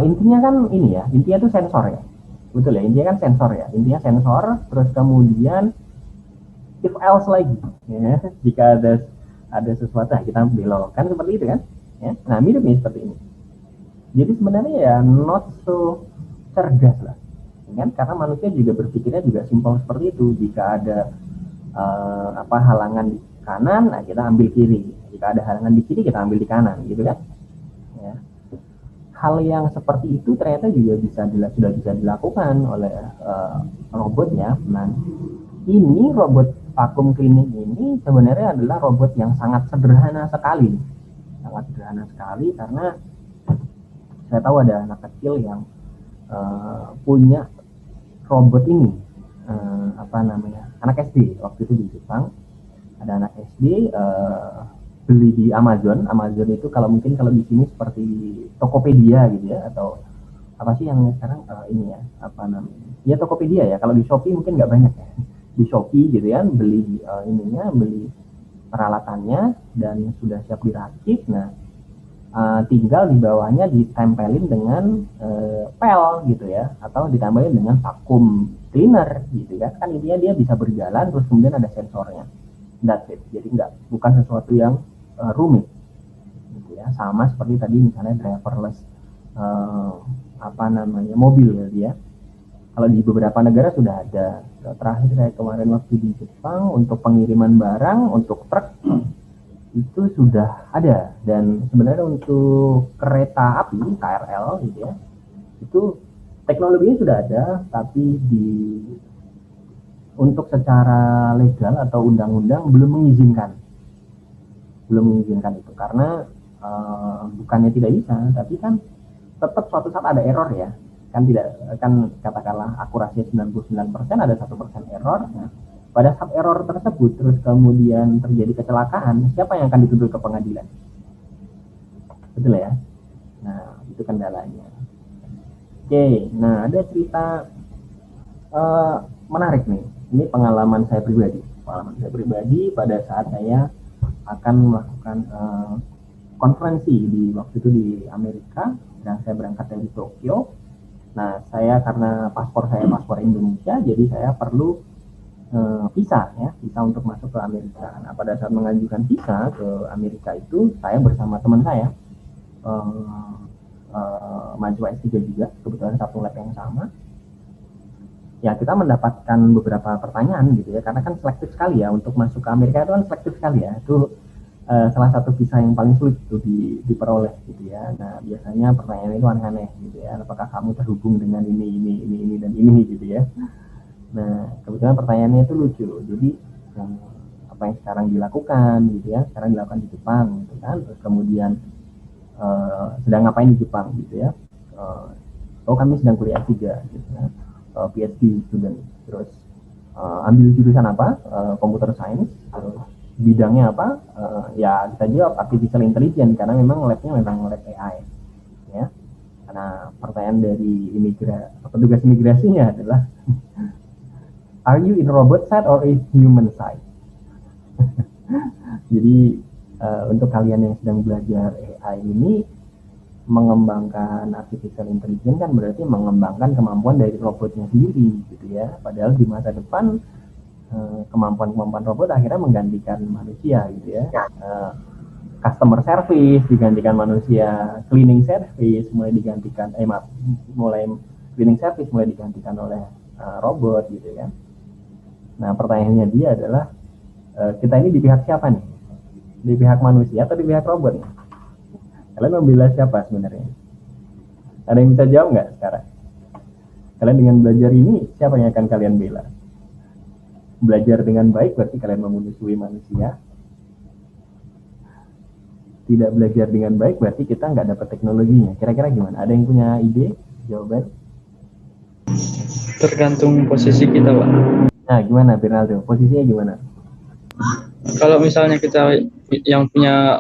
intinya kan ini ya, intinya itu sensor ya, betul ya, intinya kan sensor ya, intinya sensor, terus kemudian if else lagi, ya, jika ada sesuatu kita belokkan seperti itu kan, ya, nah mirip nih seperti ini. Jadi sebenarnya ya not so cerdas lah, kan, karena manusia juga berpikirnya juga simpel seperti itu. Jika ada halangan di kanan, nah kita ambil kiri. Jika ada halangan di kiri, kita ambil di kanan, gitu kan? Ya. Hal yang seperti itu ternyata juga sudah bisa dilakukan oleh robotnya. Nah, ini robot vakum cleaning ini sebenarnya adalah robot yang sangat sederhana sekali, karena saya tahu ada anak kecil yang punya robot ini, anak SD waktu itu di Jepang. Ada anak SD beli di Amazon itu kalau di sini seperti Tokopedia gitu ya, atau apa sih yang sekarang ini ya, ya Tokopedia ya. Kalau di Shopee mungkin nggak banyak ya, di Shopee gitu ya, beli beli peralatannya dan sudah siap diracik. Nah, tinggal di bawahnya ditempelin dengan pel gitu ya, atau ditempelin dengan vacuum cleaner gitu kan. Kan intinya dia bisa berjalan, terus kemudian ada sensornya. That's it. Jadi bukan sesuatu yang rumit gitu ya. Sama seperti tadi misalnya driverless mobil gitu ya. Kalau di beberapa negara sudah ada. Terakhir saya kemarin waktu di Jepang untuk pengiriman barang untuk truk itu sudah ada, dan sebenarnya untuk kereta api KRL gitu ya, itu teknologinya sudah ada, tapi untuk secara legal atau undang-undang belum mengizinkan itu, karena bukannya tidak bisa, tapi kan tetap suatu saat ada error ya, kan katakanlah akurasi 99%, ada 1% error. Nah, pada saat error tersebut terus kemudian terjadi kecelakaan, siapa yang akan dituntut ke pengadilan? Betul ya? Nah, itu kendalanya. Oke, nah ada cerita menarik nih. Ini pengalaman saya pribadi pada saat saya akan melakukan konferensi waktu itu di Amerika, dan saya berangkat dari Tokyo. Nah, saya karena paspor Indonesia, jadi saya perlu visa untuk masuk ke Amerika. Nah, pada saat mengajukan visa ke Amerika itu, saya bersama teman saya, mahasiswa S3 juga, kebetulan satu lab yang sama. Ya, kita mendapatkan beberapa pertanyaan gitu ya, karena kan selektif sekali ya, untuk masuk ke Amerika itu kan selektif sekali ya. Itu salah satu visa yang paling sulit itu diperoleh gitu ya. Nah, biasanya pertanyaan itu aneh-aneh gitu ya. Apakah kamu terhubung dengan ini dan ini gitu ya. Nah, kebetulan pertanyaannya itu lucu. Jadi apa yang sekarang dilakukan gitu ya, sekarang dilakukan di Jepang gitu kan. Terus kemudian sedang ngapain di Jepang gitu ya. Kami sedang kuliah S3 gitu ya. PhD student. Terus ambil jurusan apa? Computer science. Terus bidangnya apa? Ya kita jawab artificial intelligence, karena memang labnya memang lab AI ya. Karena pertanyaan dari petugas imigrasinya adalah are you in robot side or in human side? Jadi untuk kalian yang sedang belajar AI ini, mengembangkan artificial intelligence kan berarti mengembangkan kemampuan dari robotnya sendiri gitu ya. Padahal di masa depan kemampuan robot akhirnya menggantikan manusia gitu ya. Customer service digantikan manusia, cleaning service mulai digantikan oleh robot gitu ya. Nah, pertanyaannya dia adalah kita ini di pihak siapa nih? Di pihak manusia atau di pihak robot nih? Kalian membela siapa sebenarnya? Ada yang bisa jawab nggak sekarang? Kalian dengan belajar ini, siapa yang akan kalian bela? Belajar dengan baik berarti kalian memusuhi manusia. Tidak belajar dengan baik berarti kita nggak dapat teknologinya. Kira-kira gimana? Ada yang punya ide, jawaban? Tergantung posisi kita, Pak. Nah, gimana Bernardo? Posisinya gimana? Kalau misalnya kita yang punya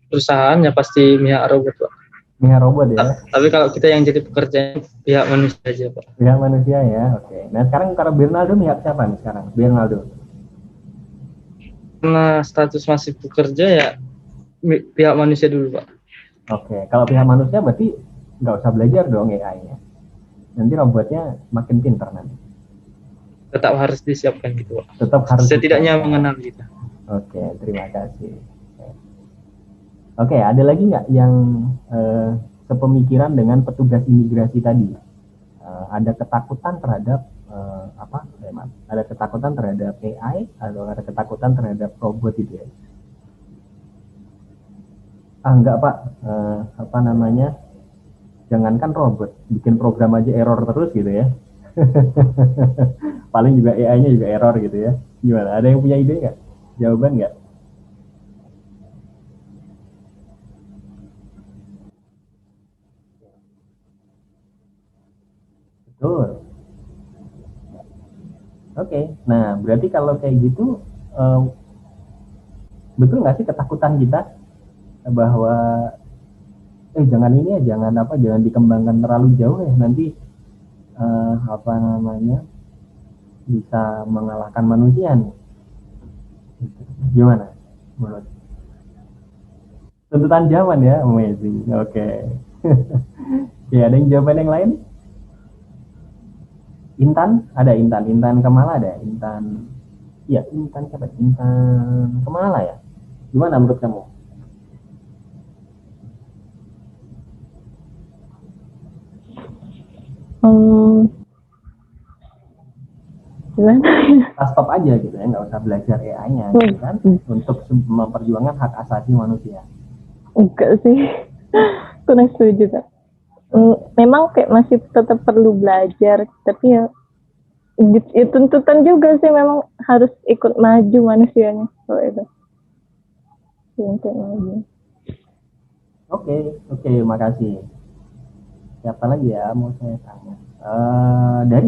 perusahaan ya pasti pihak robot, Pak. Pihak robot ya? Tapi kalau kita yang jadi pekerja pihak manusia aja, Pak. Pihak manusia ya, oke. Nah sekarang kalau Bernardo pihak siapa nih sekarang? Bernardo? Karena status masih bekerja ya pihak manusia dulu, Pak. Oke, kalau pihak manusia berarti nggak usah belajar dong AI-nya. Nanti robotnya makin pintar nanti. Tetap harus disiapkan gitu, Pak. Tetap harus setidaknya disiapkan. mengenal kita. Oke, terima kasih. Oke, ada lagi nggak yang sepemikiran dengan petugas imigrasi tadi? Ada ketakutan terhadap ada ketakutan terhadap AI atau ada ketakutan terhadap robot itu ya? Enggak Pak, jangankan robot, bikin program aja error terus gitu ya. Paling juga AI-nya juga error gitu ya. Gimana? Ada yang punya ide nggak? Jawaban nggak? Betul. Oke, nah berarti kalau kayak gitu, betul nggak sih ketakutan kita bahwa jangan ini ya, jangan dikembangkan terlalu jauh ya, nanti bisa mengalahkan manusia nih. Gimana menurut? Tuntutan zaman ya, amazing. Oke. Ya, ada yang jawaban yang lain? Intan, ada Intan Kemala ada, Intan siapa? Intan Kemala ya. Gimana menurut kamu? Gimana? Stop aja gitu ya, nggak usah belajar AI-nya gitu kan, untuk memperjuangkan hak asasi manusia. Enggak sih, kurang setuju Kak. Memang kayak masih tetap perlu belajar, tapi ya tuntutan juga sih, memang harus ikut maju manusianya kalau itu. Oke, makasih. Siapa lagi ya mau saya tanya? Dari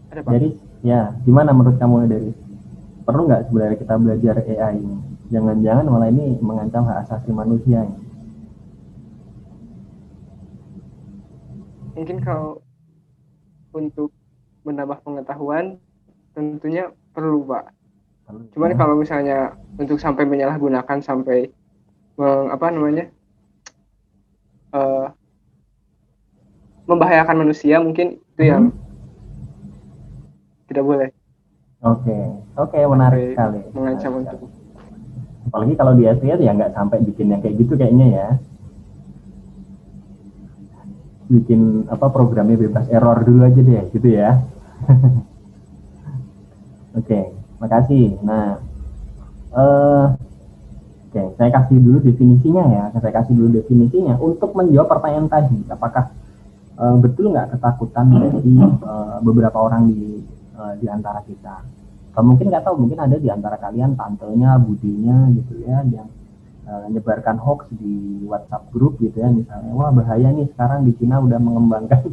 Ada, Pak. Dari ya, gimana menurut kamu dari? Perlu nggak sebenarnya kita belajar AI ini? Jangan-jangan malah ini mengancam hak asasi manusia ini. Mungkin kalau untuk menambah pengetahuan tentunya perlu, Pak. Cuman kalau misalnya untuk sampai menyalahgunakan sampai membahayakan manusia, mungkin itu yang tidak boleh. Oke, menarik sekali. Mengancam untuk. Apalagi kalau di STR ya nggak sampai bikin yang kayak gitu kayaknya ya. Bikin programnya bebas error dulu aja deh, gitu ya. Oke, makasih. Nah, saya kasih dulu definisinya ya. Untuk menjawab pertanyaan tadi, apakah betul nggak ketakutan dari beberapa orang di antara kita? Mungkin nggak tahu, mungkin ada di antara kalian tantenya, budinya gitu ya, yang nyebarkan hoax di WhatsApp grup gitu ya, misalnya, wah bahaya nih sekarang di Cina udah mengembangkan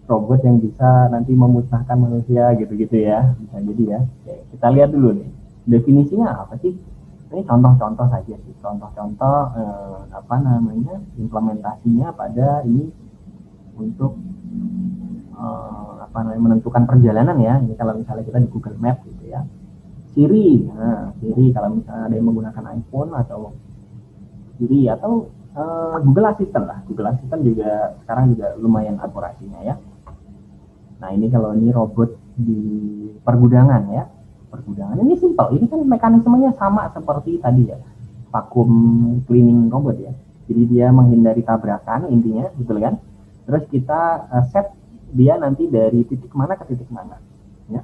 robot yang bisa nanti memusnahkan manusia gitu-gitu ya, bisa jadi ya. Oke, kita lihat dulu nih definisinya apa sih. Ini contoh-contoh saja sih, implementasinya pada ini untuk menentukan perjalanan ya. Ini kalau misalnya kita di Google Maps gitu ya. Siri kalau misalnya ada yang menggunakan iPhone atau Siri atau Google Assistant lah. Google Assistant juga sekarang juga lumayan akurasinya ya. Nah ini kalau ini robot di pergudangan ya. Pergudangan ini simple. Ini kan mekanismenya sama seperti tadi ya. Vacuum cleaning robot ya. Jadi dia menghindari tabrakan intinya, betul kan? Terus kita set dia nanti dari titik mana ke titik mana. Ya.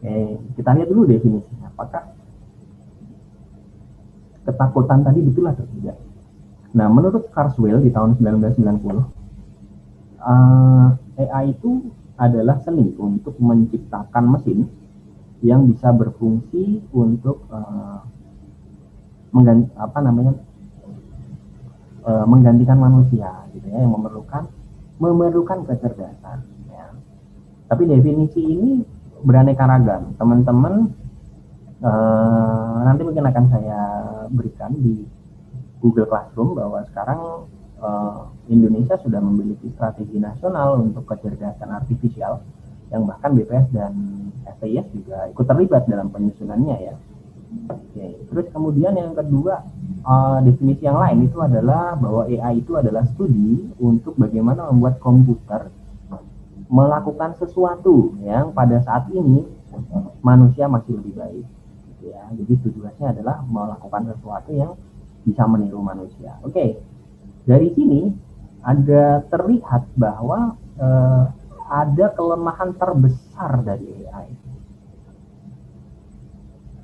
Oke, kita lihat dulu definisinya. Apakah ketakutan tadi betul atau tidak? Nah, menurut Kurzweil di tahun 1990, AI itu adalah seni untuk menciptakan mesin yang bisa berfungsi untuk menggantikan manusia, gitu ya, yang memerlukan kecerdasan. Ya. Tapi definisi ini beraneka ragam. Teman-teman nanti mungkin akan saya berikan di Google Classroom bahwa sekarang Indonesia sudah memiliki strategi nasional untuk kecerdasan artifisial yang bahkan BPS dan STIS juga ikut terlibat dalam penyusunannya ya. Oke. Terus kemudian yang kedua, definisi yang lain itu adalah bahwa AI itu adalah studi untuk bagaimana membuat komputer melakukan sesuatu yang pada saat ini manusia masih lebih baik. Gitu ya. Jadi tujuannya adalah melakukan sesuatu yang bisa meniru manusia. Oke. Dari sini ada terlihat bahwa ada kelemahan terbesar dari AI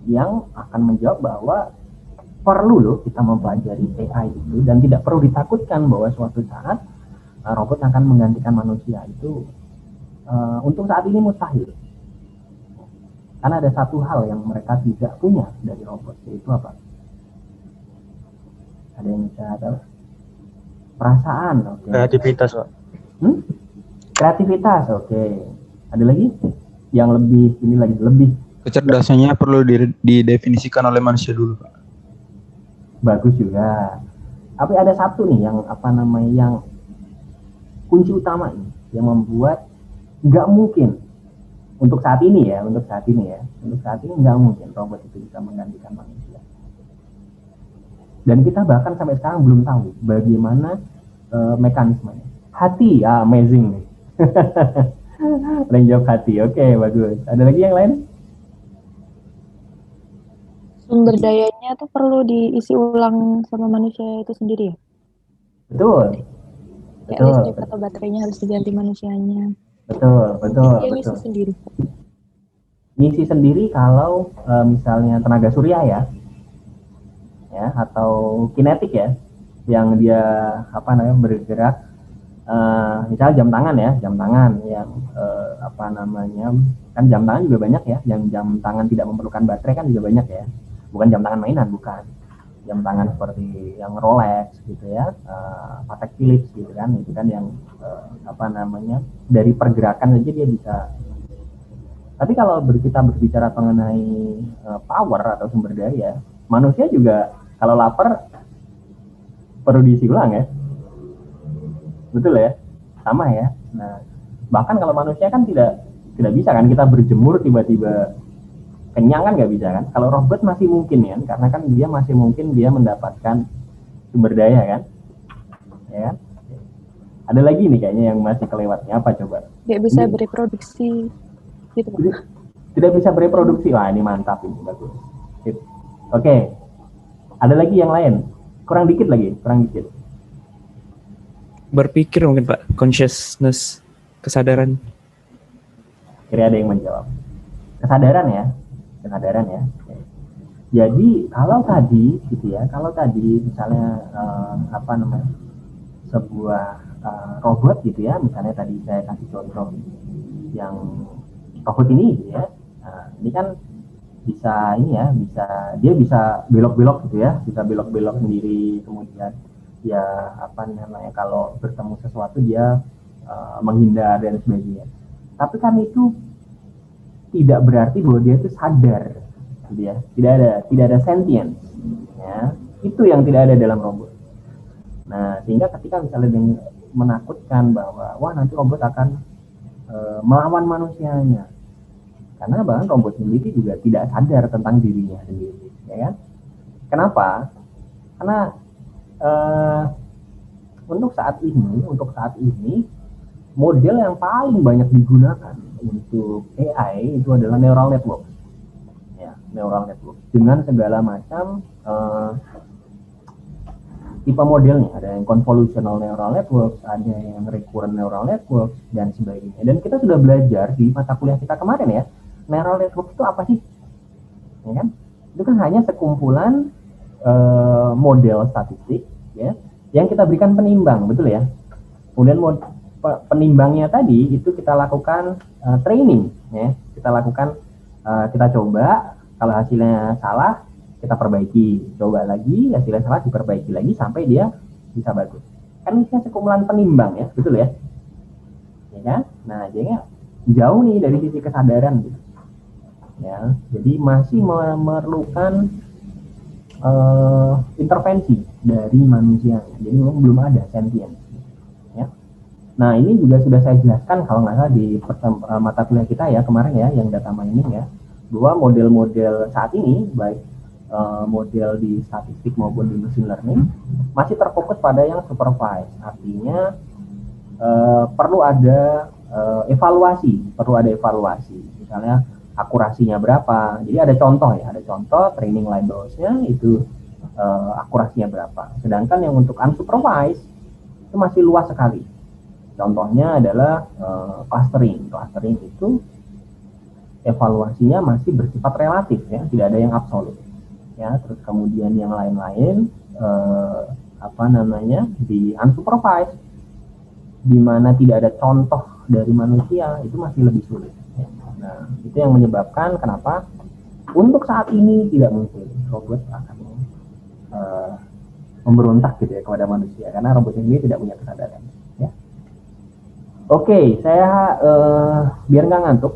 yang akan menjawab bahwa perlu loh kita mempelajari AI itu dan tidak perlu ditakutkan bahwa suatu saat robot akan menggantikan manusia. Itu untuk saat ini mustahil. Karena ada satu hal yang mereka tidak punya dari robot, yaitu apa? Ada yang bisa tahu? Perasaan, oke. Kreativitas, Pak. Kreativitas, oke. Ada lagi? Yang lebih kecerdasannya perlu didefinisikan oleh manusia dulu, Pak. Bagus juga. Tapi ada satu nih yang yang kunci utama ini yang membuat nggak mungkin untuk saat ini nggak mungkin robot itu bisa menggantikan manusia. Dan kita bahkan sampai sekarang belum tahu bagaimana mekanismenya. Hati, amazing nih. Range of hati, oke, bagus. Ada lagi yang lain? Sumber dayanya tuh perlu diisi ulang sama manusia itu sendiri ya? Betul. Kayak listrik atau baterainya harus diganti manusianya. Betul. Dia ngisi sendiri. Ngisi sendiri kalau misalnya tenaga surya ya, atau kinetik ya, yang dia bergerak. Misalnya jam tangan yang kan jam tangan juga banyak ya, yang jam tangan tidak memerlukan baterai kan juga banyak ya, bukan jam tangan mainan, bukan jam tangan seperti yang Rolex gitu ya, Patek Philippe gitu kan, itu kan yang dari pergerakan aja dia bisa. Tapi kalau kita berbicara mengenai power atau sumber daya, manusia juga kalau lapar perlu diisi ulang ya. Betul ya, sama ya. Nah, bahkan kalau manusia kan tidak bisa kan kita berjemur tiba-tiba kenyang kan, nggak bisa kan. Kalau robot masih mungkin ya, karena kan dia masih mungkin dia mendapatkan sumber daya kan, ya kan. Ada lagi nih kayaknya yang masih kelewatnya, apa coba? Nggak bisa bereproduksi, gitu Pak. Tidak bisa bereproduksi, wah ini mantap ini, bagus. Oke, ada lagi yang lain? Kurang dikit. Berpikir mungkin Pak, consciousness, kesadaran. Kira ada yang menjawab. Kesadaran ya. Oke. Jadi kalau tadi misalnya sebuah robot gitu ya, misalnya tadi saya kasih contoh yang robot ini gitu ya. Nah, ini kan dia bisa belok-belok gitu ya, bisa belok-belok sendiri, kemudian ya kalau bertemu sesuatu dia menghindar dan sebagainya. Tapi kan itu tidak berarti bahwa dia itu sadar, gitu ya. Tidak ada sentience, ya. Itu yang tidak ada dalam robot. Nah, sehingga ketika misalnya dia menakutkan bahwa wah nanti robot akan melawan manusianya, karena bahkan robot sendiri juga tidak sadar tentang dirinya sendiri, ya kan? Kenapa? Karena untuk saat ini model yang paling banyak digunakan untuk AI itu adalah neural network, ya, neural network dengan segala macam tipe modelnya, ada yang convolutional neural network, ada yang recurrent neural network, dan sebagainya. Dan kita sudah belajar di mata kuliah kita kemarin ya, neural network itu apa sih? Ya kan? Itu kan hanya sekumpulan model statistik ya, yang kita berikan penimbang, betul ya? Kemudian penimbangnya tadi itu kita lakukan training ya, kita coba, kalau hasilnya salah kita perbaiki, coba lagi, hasilnya salah diperbaiki lagi sampai dia bisa bagus. Kan ini sekumpulan penimbang ya, betul ya? Ya kan? Nah, jadi jauh nih dari sisi kesadaran gitu. Ya, jadi masih memerlukan intervensi dari manusia. Jadi memang belum ada sentient. Ya. Nah, ini juga sudah saya jelaskan kalau nggak salah di mata kuliah kita ya kemarin ya, yang data mining ya, bahwa model-model saat ini baik model di statistik maupun di machine learning masih terfokus pada yang supervised. Artinya perlu ada evaluasi. Misalnya akurasinya berapa. Jadi ada contoh training labels-nya itu akurasinya berapa. Sedangkan yang untuk unsupervised itu masih luas sekali. Contohnya adalah clustering. Clustering itu evaluasinya masih bersifat relatif ya, tidak ada yang absolut. Ya, terus kemudian yang lain-lain di unsupervised, di mana tidak ada contoh dari manusia, itu masih lebih sulit. Ya. Nah, itu yang menyebabkan kenapa untuk saat ini tidak mungkin robot akan memberontak gitu ya kepada manusia, karena robot ini tidak punya kesadaran. Ya. Oke, saya biar nggak ngantuk,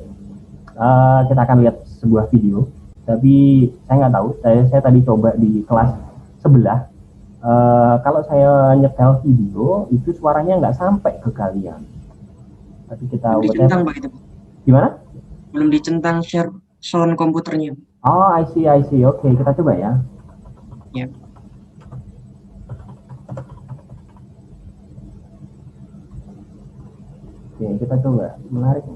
kita akan lihat sebuah video. Tapi saya nggak tahu, saya tadi coba di kelas sebelah. Kalau saya nyetel video itu suaranya nggak sampai ke kalian. Tapi kita belum dicentang Pak itu. Gimana? Belum dicentang share sound komputernya. Oh, I see. Oke, kita coba ya. Ya. Oke, kita coba. Menarik.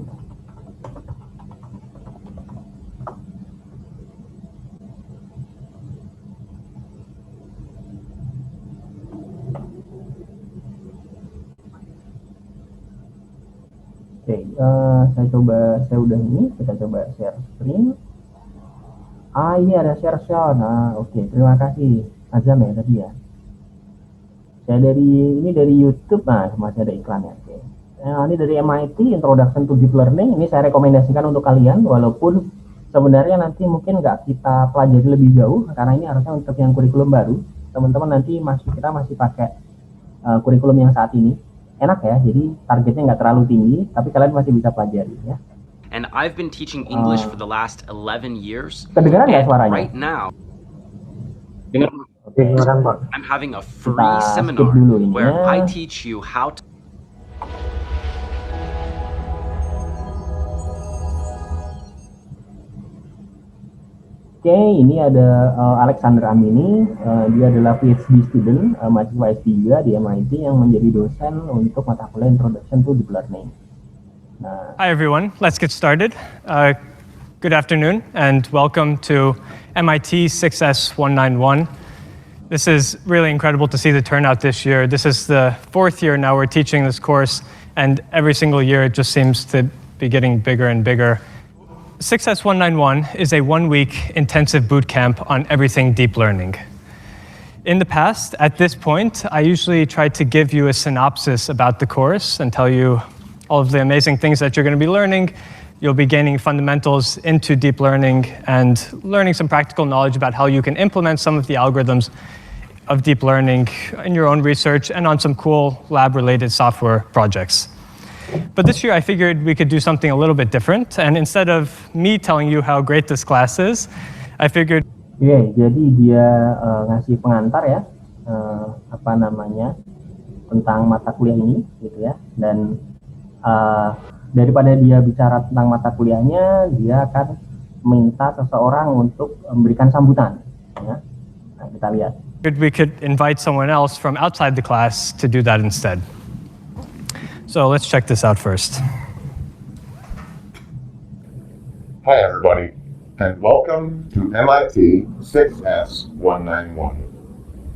Oke, saya udah ini, kita coba share screen. Ini ada share sound. Oke, terima kasih Azam ya tadi ya. Saya dari YouTube, masih ada iklannya. Oke. Ini dari MIT Introduction to Deep Learning. Ini saya rekomendasikan untuk kalian, walaupun sebenarnya nanti mungkin nggak kita pelajari lebih jauh, karena ini harusnya untuk yang kurikulum baru. Teman-teman nanti kita masih pakai kurikulum yang saat ini. Enak ya, jadi targetnya nggak terlalu tinggi, tapi kalian masih bisa pelajari ya. And I've been teaching English for the last 11 years. Kedengeran nggak suaranya? Right now, Kedengeran Pak. I'm having a free seminar where I teach you how to. Oke, ini ada Alexander Amini, dia adalah PhD student, mahasiswa S3 di MIT yang menjadi dosen untuk mata kuliah Introduction to Deep Learning. Hi everyone, let's get started. Good afternoon and welcome to MIT 6S191. This is really incredible to see the turnout this year. This is the 4th year now we're teaching this course, and every single year it just seems to be getting bigger and bigger. 6S191 is a 1-week intensive boot camp on everything deep learning. In the past, at this point, I usually try to give you a synopsis about the course and tell you all of the amazing things that you're going to be learning. You'll be gaining fundamentals into deep learning and learning some practical knowledge about how you can implement some of the algorithms of deep learning in your own research and on some cool lab-related software projects. But this year I figured we could do something a little bit different, and instead of me telling you how great this class is, I figured. Jadi dia ngasih pengantar ya, tentang mata kuliah ini, gitu ya. Dan daripada dia bicara tentang mata kuliahnya, dia akan minta seseorang untuk memberikan sambutan. Ya. Nah, kita lihat. We could invite someone else from outside the class to do that instead. So let's check this out first. Hi everybody, and welcome to MIT 6S191.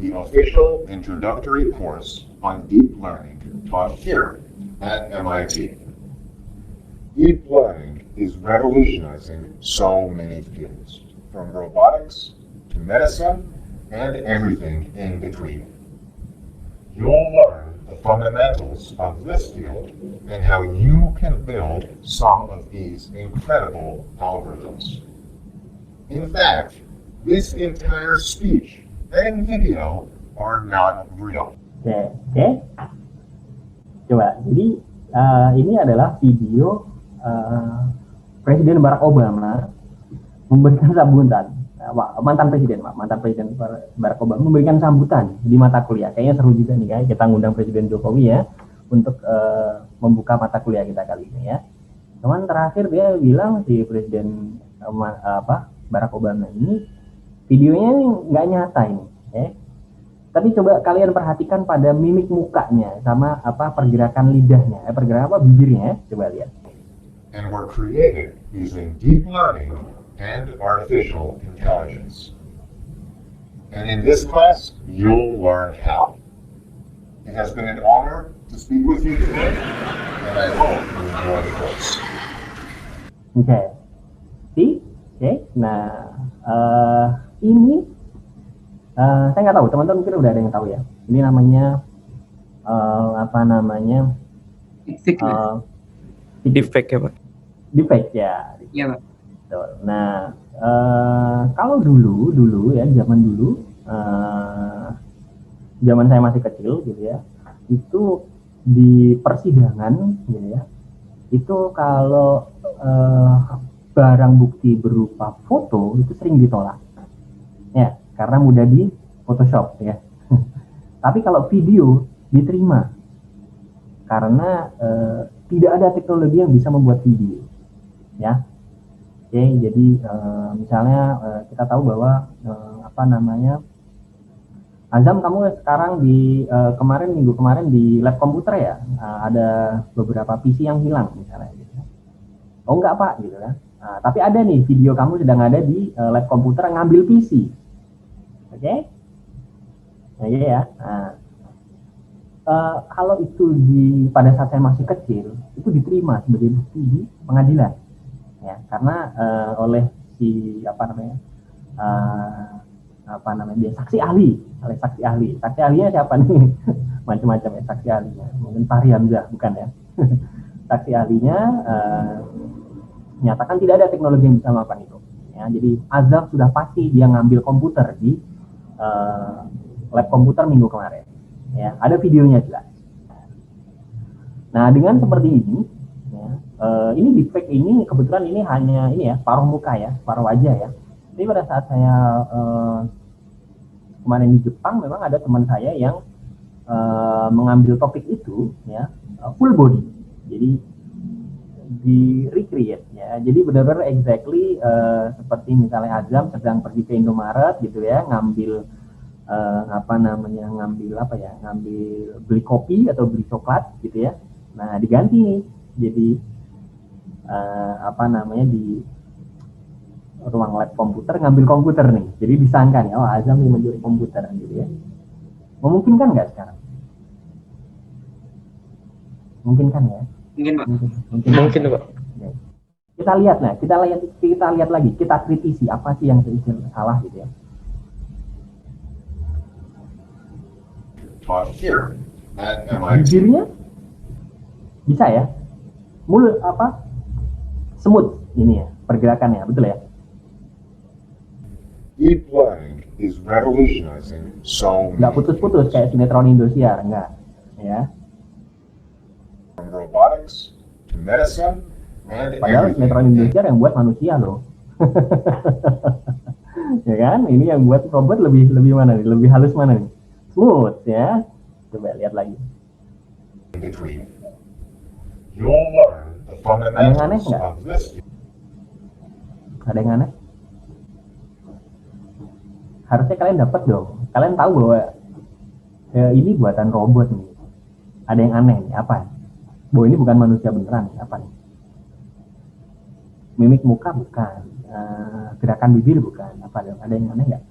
the official introductory course on deep learning taught here at MIT. Deep learning is revolutionizing so many fields, from robotics to medicine and everything in between. You'll learn the fundamentals of this field and how you can build some of these incredible algorithms. In fact, this entire speech and video are not real. Oke. Coba, jadi ini adalah video Presiden Barack Obama memberikan sambutan, mantan presiden Barack Obama memberikan sambutan di mata kuliah. Kayaknya seru juga nih, guys. Kita ngundang Presiden Jokowi ya untuk membuka mata kuliah kita kali ini ya. Cuman terakhir dia bilang si Presiden Barack Obama ini videonya nggak nyata ini, tapi coba kalian perhatikan pada mimik mukanya sama pergerakan lidahnya, pergerakan bibirnya, coba lihat. And were created using deep learning and artificial intelligence. And in this class, you'll learn how. It has been an honor to speak with you today, and I hope you enjoy the course. Oke. Nah, ini saya nggak tahu, teman-teman mungkin udah ada yang tahu ya. Ini namanya deepfake ya Pak? Deepfake ya. Iya Pak. Nah, kalau dulu ya, zaman saya masih kecil gitu ya, itu di persidangan gitu ya, itu kalau barang bukti berupa foto itu sering ditolak ya, karena mudah di Photoshop ya. Tapi kalau video diterima karena tidak ada teknologi yang bisa membuat video ya. Oke, jadi misalnya kita tahu bahwa Azam, kamu sekarang di minggu kemarin di lab komputer ya, ada beberapa PC yang hilang misalnya gitu. Oh enggak Pak gitu kan. Tapi ada nih video kamu sedang ada di lab komputer ngambil PC. Oke? Nah, iya ya. Kalau itu pada saat saya masih kecil, itu diterima sebagai bukti di pengadilan. Ya, karena oleh si saksi ahli. Saksi ahlinya siapa nih? Macam-macam ya saksi ahlinya. Mungkin Fahri Hamzah, bukan ya? Saksi ahlinya nyatakan tidak ada teknologi yang bisa melakukan itu. Ya, jadi Azam sudah pasti dia ngambil komputer di lab komputer minggu kemarin. Ya, ada videonya jelas. Nah, dengan seperti ini, ya, ini deepfake ini kebetulan ini hanya ini ya, paruh muka ya, paruh wajah ya. Tapi pada saat saya kemarin di Jepang, memang ada teman saya yang mengambil topik itu ya, full body. Jadi di recreate ya, jadi benar-benar exactly seperti misalnya Azam sedang pergi ke Indomaret gitu ya, ngambil beli kopi atau beli coklat gitu ya. Nah, diganti nih jadi di ruang lab komputer ngambil komputer nih, jadi disangka nih, oh Azam nih mencuri komputer gitu ya. Memungkinkan nggak sekarang? Mungkin kan ya? Mungkin Pak. Mungkin Pak. Kita lihat lagi, kita kritisi apa sih yang salah gitu ya. Bibirnya bisa ya, mulut semut ini ya pergerakannya, betul ya. Deep learning is revolutionizing so many. Nggak putus-putus kayak sinetron Indosiar, enggak ya. From robotics to medicine and padahal sinetron Indosiar yang buat manusia loh. Ya kan, ini yang buat robot lebih mana nih, lebih halus mana nih, smooth ya. Coba lihat lagi. Ada yang aneh nggak? Ada yang aneh? Harusnya kalian dapat dong. Kalian tahu bahwa ini buatan robot nih. Ada yang aneh nih, apa? Bahwa ini bukan manusia beneran nih, apa nih? Mimik muka bukan, gerakan bibir bukan, apa dong? Ada yang aneh nggak?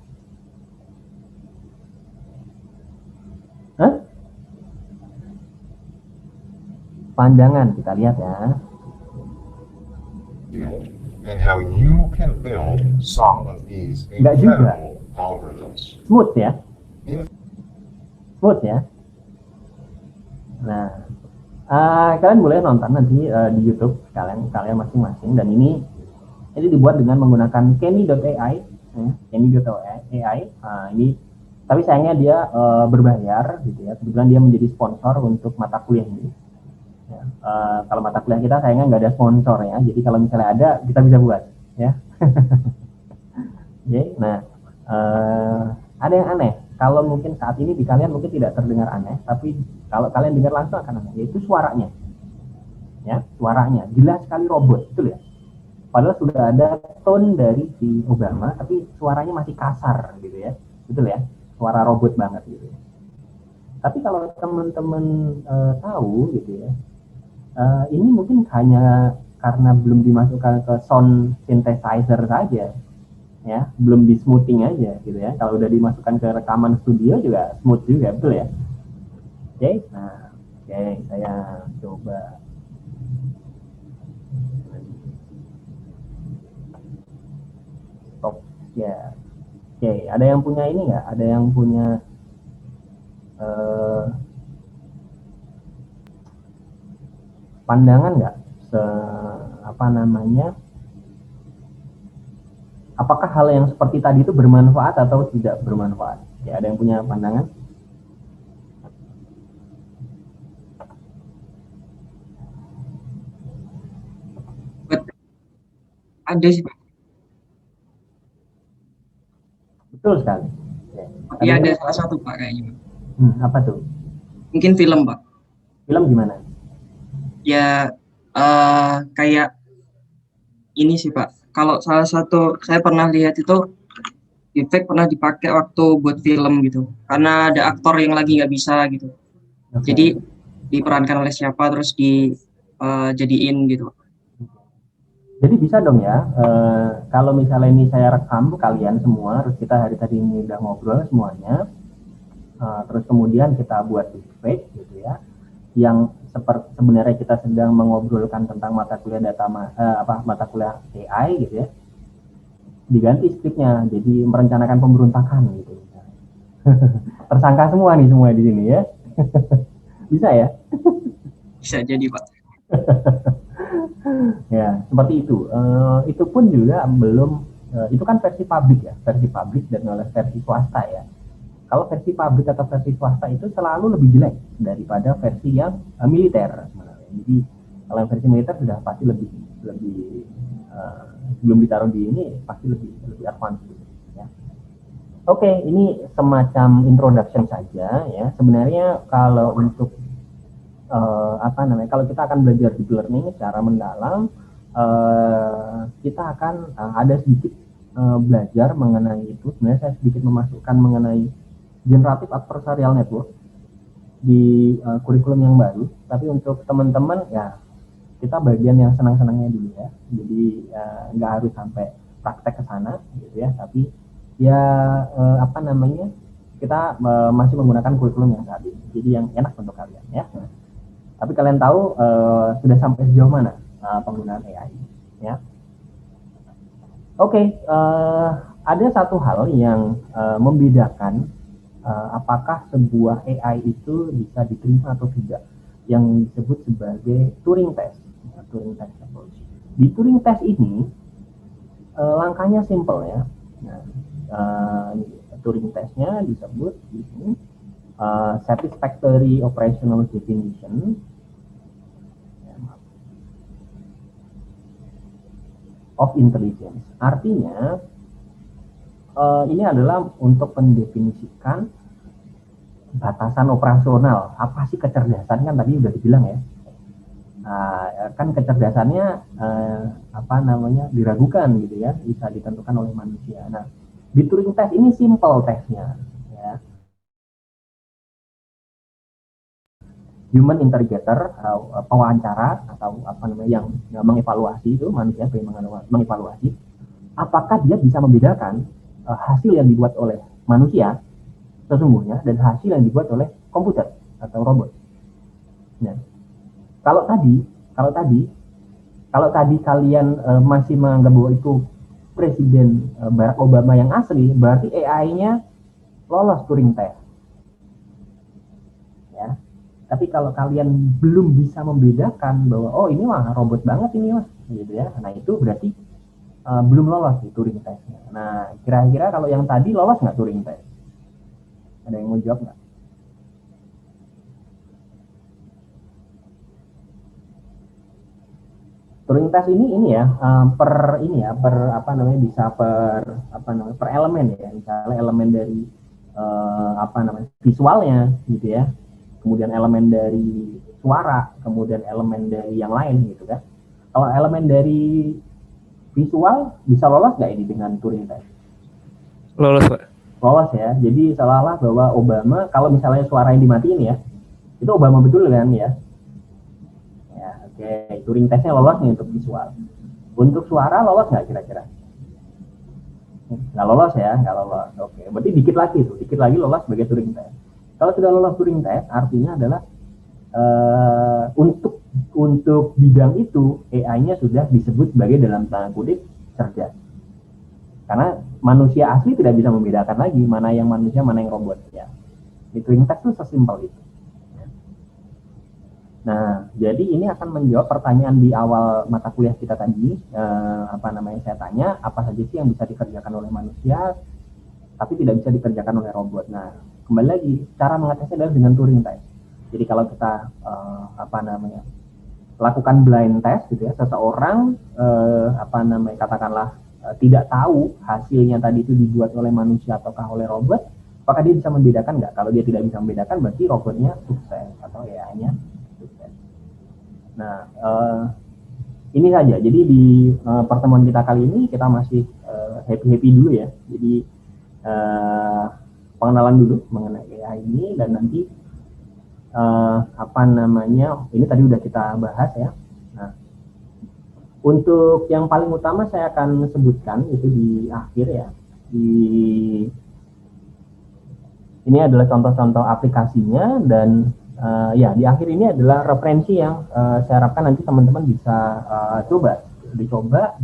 pandangan, kita lihat ya. And how you can build some of these Nggak juga. incredible algorithms. Smooth ya. Smooth ya. Nah, kalian boleh nonton nanti di YouTube kalian masing-masing, dan ini dibuat dengan menggunakan Canny.ai, Canny.ai. Ini tapi sayangnya dia berbayar gitu ya. Kebetulan dia menjadi sponsor untuk mata kuliah ini. Ya, kalau mata kuliah kita sayangnya nggak ada sponsor ya. Jadi kalau misalnya ada, kita bisa buat ya. Oke, nah ada yang aneh. Kalau mungkin saat ini di kalian mungkin tidak terdengar aneh, tapi kalau kalian dengar langsung akan aneh, yaitu suaranya. Ya, suaranya jelas sekali robot, betul ya. Padahal sudah ada tone dari si Obama, tapi suaranya masih kasar gitu ya, betul ya, suara robot banget gitu. Tapi kalau teman-teman tahu gitu ya, ini mungkin hanya karena belum dimasukkan ke sound synthesizer saja. Ya, belum di smoothing aja gitu ya. Kalau udah dimasukkan ke rekaman studio juga smooth juga, betul ya. Oke, nah, saya coba. Stop ya. Oke, ada yang punya ini nggak? Ada yang punya pandangan nggak? Apa namanya? Apakah hal yang seperti tadi itu bermanfaat atau tidak bermanfaat? Ya, ada yang punya pandangan? Ada sih, Pak. Betul sekali. Iya, ada salah satu, Pak, kayaknya. Apa tuh? Mungkin film, Pak. Film gimana? Ya, kayak ini sih, Pak. Kalau salah satu, saya pernah lihat itu, efek pernah dipakai waktu buat film gitu. Karena ada aktor yang lagi nggak bisa gitu. Okay. Jadi, diperankan oleh siapa, terus dijadiin gitu. Jadi bisa dong ya, kalau misalnya ini saya rekam kalian semua, terus kita hari tadi ini udah ngobrol semuanya, terus kemudian kita buat efek gitu ya, yang sebenarnya kita sedang mengobrolkan tentang mata kuliah mata kuliah AI gitu ya, diganti skripnya jadi merencanakan pemberontakan gitu. Tersangka semua di sini ya. Bisa ya? Bisa jadi, Pak. Ya, seperti itu. Itu pun juga belum, itu kan versi publik ya, versi publik dan oleh versi swasta ya. Kalau versi publik atau versi swasta itu selalu lebih jelek daripada versi yang militer sebenarnya. Jadi kalau yang versi militer sudah pasti lebih sebelum ditaruh di ini pasti lebih advance gitu, ya. Oke, ini semacam introduction saja ya. Sebenarnya kalau untuk kalau kita akan belajar deep learning secara mendalam, kita akan ada sedikit belajar mengenai itu. Sebenarnya saya sedikit memasukkan mengenai generative adversarial network di kurikulum yang baru. Tapi untuk teman-teman ya, kita bagian yang senang-senangnya dulu ya. Jadi nggak harus sampai praktek ke sana gitu ya. Tapi ya kita masih menggunakan kurikulum yang saat ini. Jadi yang enak untuk kalian ya. Tapi kalian tahu sudah sampai sejauh mana penggunaan AI ya. Oke, ada satu hal yang membedakan apakah sebuah AI itu bisa diterima atau tidak, yang disebut sebagai Turing test, Turing test approach. Di Turing test ini langkahnya simple ya. Turing testnya disebut ini satisfactory operational definition of intelligence. Artinya ini adalah untuk mendefinisikan batasan operasional. Apa sih kecerdasan, kan tadi udah dibilang ya. Kan kecerdasannya diragukan gitu ya, bisa ditentukan oleh manusia. Nah, di Turing test ini simple tesnya ya. Human interrogator, pewawancara atau yang mengevaluasi itu, manusia yang mengevaluasi apakah dia bisa membedakan hasil yang dibuat oleh manusia sesungguhnya dan hasil yang dibuat oleh komputer atau robot. Nah, Kalau tadi kalian masih menganggap bahwa itu Presiden Barack Obama yang asli, berarti AI-nya lolos Turing test. Ya. Tapi kalau kalian belum bisa membedakan bahwa oh ini mah robot banget ini mah, gitu ya. Nah itu berarti belum lolos di Turing testnya. Nah kira-kira kalau yang tadi lolos nggak Turing test? Ada yang mau jawab nggak? Turing test ini ya per bisa per elemen ya. Misalnya elemen dari visualnya gitu ya. Kemudian elemen dari suara, kemudian elemen dari yang lain gitu kan. Kalau elemen dari visual bisa lolos nggak ini dengan Turing test? Lolos, Pak. Lolos ya. Jadi seolah-olah bahwa Obama kalau misalnya suaranya dimatiin ya, itu Obama betul kan ya. Ya, oke. Turing testnya lolos nih untuk visual. Untuk suara lolos nggak kira-kira? Nggak lolos ya, nggak lolos. Oke. Berarti dikit lagi lolos sebagai Turing test. Kalau sudah lolos Turing test, artinya adalah untuk bidang itu AI-nya sudah disebut sebagai dalam tanda kutip cerdas. Karena manusia asli tidak bisa membedakan lagi mana yang manusia, mana yang robot ya. Di Turing test itu sesimpel itu. Nah, jadi ini akan menjawab pertanyaan di awal mata kuliah kita tadi. Saya tanya apa saja sih yang bisa dikerjakan oleh manusia, tapi tidak bisa dikerjakan oleh robot. Nah, kembali lagi cara mengetesnya adalah dengan Turing test. Jadi kalau kita lakukan blind test gitu ya, seseorang katakanlah tidak tahu hasilnya tadi itu dibuat oleh manusia ataukah oleh robot, apakah dia bisa membedakan nggak? Kalau dia tidak bisa membedakan, berarti robotnya sukses atau AI-nya sukses. Nah, ini saja. Jadi di pertemuan kita kali ini kita masih happy dulu ya. Jadi pengenalan dulu mengenai AI ini, dan nanti ini tadi udah kita bahas ya. Nah, untuk yang paling utama saya akan sebutkan itu di akhir ya. Ini adalah contoh-contoh aplikasinya, dan di akhir ini adalah referensi yang saya harapkan nanti teman-teman bisa dicoba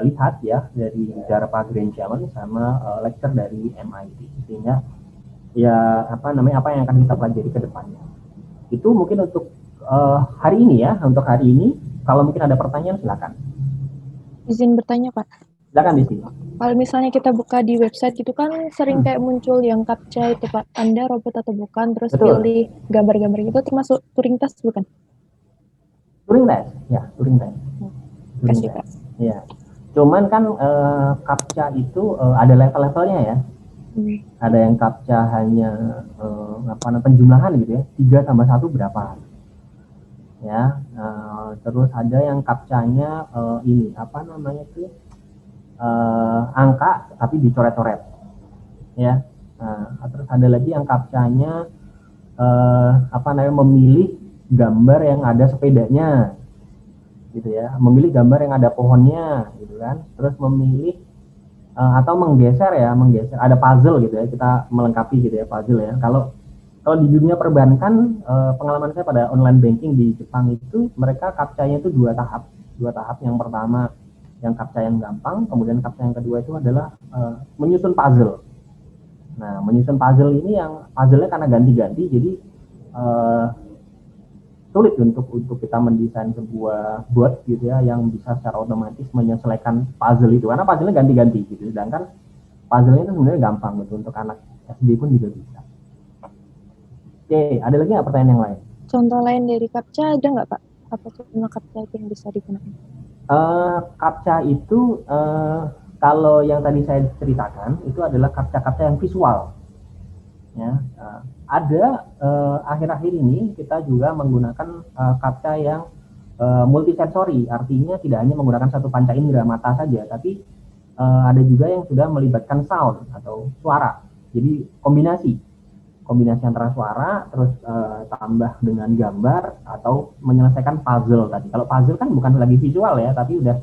lihat ya dari Jarva Granchaman sama lecture dari MIT, sehingga apa yang akan kita pelajari ke depannya. Itu mungkin untuk hari ini ya. Untuk hari ini kalau mungkin ada pertanyaan silakan. Izin bertanya, Pak. Silakan di sini. Kalau misalnya kita buka di website gitu kan sering kayak muncul yang captcha itu, Pak. Anda robot atau bukan, terus Betul. pilih gambar-gambar gitu, termasuk Turing test bukan? Turing test, ya, Turing test. Kan juga. Ya. Cuman kan captcha itu ada level-levelnya ya. Ada yang captcha hanya penjumlahan gitu ya, 3 tambah 1 berapa ya, terus ada yang captcha-nya angka tapi dicoret-coret ya. Terus ada lagi yang captcha-nya memilih gambar yang ada sepedanya gitu ya, memilih gambar yang ada pohonnya gitu kan, terus memilih atau menggeser, ada puzzle gitu ya, kita melengkapi gitu ya puzzle ya. Kalau di dunia perbankan, pengalaman saya pada online banking di Jepang itu, mereka captcha-nya itu dua tahap. Yang pertama yang captcha yang gampang, kemudian captcha yang kedua itu adalah menyusun puzzle. Nah, menyusun puzzle ini yang puzzle-nya karena ganti-ganti, jadi sulit untuk kita mendesain sebuah bot gitu ya yang bisa secara otomatis menyelesaikan puzzle itu, karena puzzle-nya ganti-ganti gitu. Sedangkan puzzle-nya itu sebenarnya gampang gitu, untuk anak SD pun juga bisa. Oke, ada lagi nggak pertanyaan yang lain? Contoh lain dari captcha ada nggak, Pak? Apa cuma captcha itu yang bisa digunakan? Captcha itu kalau yang tadi saya ceritakan itu adalah captcha yang visual. Ya, ada akhir-akhir ini kita juga menggunakan captcha yang multisensori, artinya tidak hanya menggunakan satu panca indera mata saja, tapi ada juga yang sudah melibatkan sound atau suara. Jadi kombinasi antara suara terus tambah dengan gambar atau menyelesaikan puzzle tadi. Kalau puzzle kan bukan lagi visual ya, tapi udah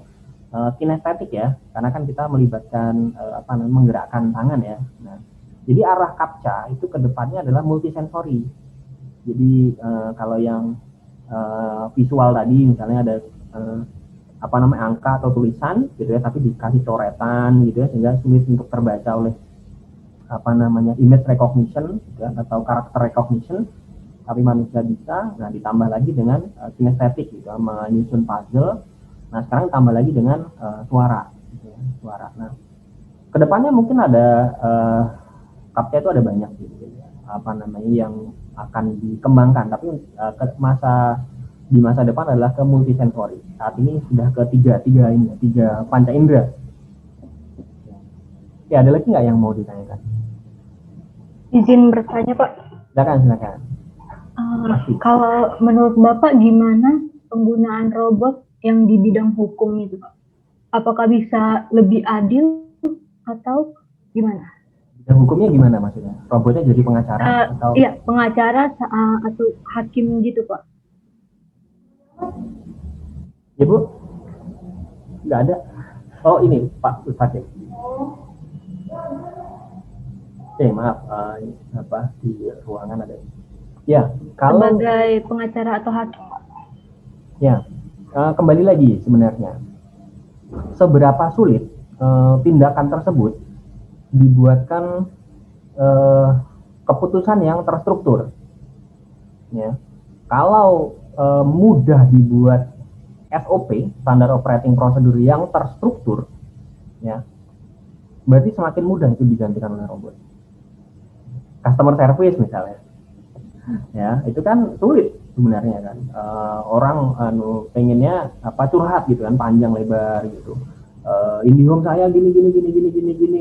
kinestetik ya, karena kan kita melibatkan menggerakkan tangan ya. Nah, jadi arah captcha itu ke depannya adalah multisensori. Jadi kalau yang visual tadi, misalnya ada angka atau tulisan gitu ya, tapi dikasih coretan gitu ya, sehingga sulit untuk terbaca oleh image recognition gitu ya, atau character recognition, tapi manusia bisa. Nah, ditambah lagi dengan kinestetik gitu ya, menyusun puzzle. Nah, sekarang tambah lagi dengan suara gitu ya, suara. Nah, kedepannya mungkin ada CAPTCHA itu ada banyak gitu ya, yang akan dikembangkan, tapi di masa depan adalah ke multisensori. Saat ini sudah ke tiga panca indera. Ya, ada lagi nggak yang mau ditanyakan? Izin bertanya, Pak. Silakan. Kalau menurut Bapak gimana penggunaan robot yang di bidang hukum itu, Pak? Apakah bisa lebih adil atau gimana? Bidang hukumnya gimana maksudnya? Robotnya jadi pengacara atau? Iya, pengacara atau hakim gitu, Pak. Ya, Bu? Nggak ada. Oh, ini Pak Ustadz ya? Maaf, di ruangan ada. Ya, kalau sebagai pengacara atau hakim. Ya, kembali lagi sebenarnya, seberapa sulit tindakan tersebut dibuatkan keputusan yang terstruktur. Ya, kalau mudah dibuat SOP, standar operating procedure yang terstruktur, ya, berarti semakin mudah itu digantikan oleh robot. Customer service misalnya, ya, itu kan sulit sebenarnya kan. Orang pengennya curhat gitu kan, panjang lebar gitu. IndiHome saya gini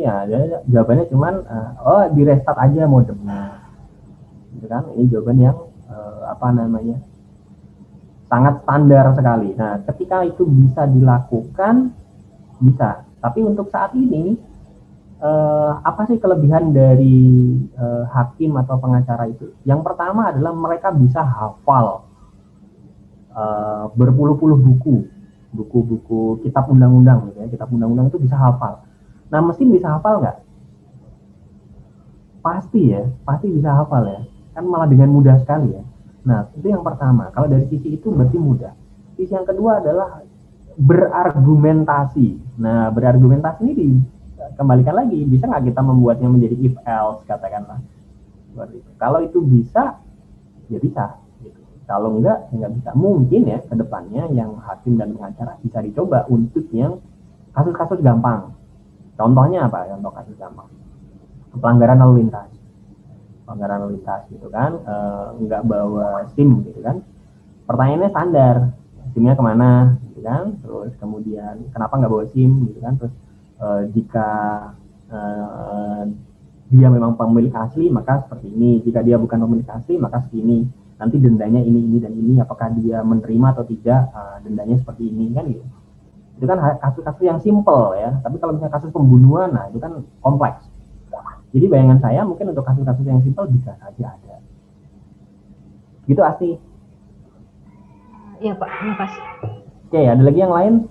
ya, jawabannya cuman di restart aja modemnya, gitu kan. Ini jawaban yang sangat standar sekali. Nah, ketika itu bisa dilakukan, bisa. Tapi untuk saat ini apa sih kelebihan dari hakim atau pengacara itu? Yang pertama adalah mereka bisa hafal berpuluh-puluh buku kitab undang-undang gitu ya. Kitab undang-undang itu bisa hafal. Nah, mesin bisa hafal nggak? Pasti bisa hafal ya. Kan malah dengan mudah sekali ya. Nah, itu yang pertama. Kalau dari sisi itu berarti mudah. Sisi yang kedua adalah berargumentasi. Nah, berargumentasi ini kembalikan lagi, bisa nggak kita membuatnya menjadi if else, katakanlah seperti itu. Kalau itu bisa, ya bisa gitu. Kalau enggak, ya nggak bisa. Mungkin ya kedepannya yang hakim dan pengacara bisa dicoba untuk yang kasus-kasus gampang. Contohnya apa? Contoh kasus gampang, pelanggaran lalu lintas gitu kan, nggak bawa SIM gitu kan. Pertanyaannya standar, SIM-nya kemana gitu kan, terus kemudian kenapa nggak bawa SIM gitu kan, terus jika dia memang pemilik asli maka seperti ini, jika dia bukan pemilik asli maka segini, nanti dendanya ini dan ini, apakah dia menerima atau tidak, dendanya seperti ini kan gitu. Itu kan kasus-kasus yang simple ya. Tapi kalau misalnya kasus pembunuhan, nah itu kan kompleks. Jadi bayangan saya mungkin untuk kasus-kasus yang simple bisa saja ada. Gitu Asti. Iya Pak, terima kasih. Oke, ada lagi yang lain?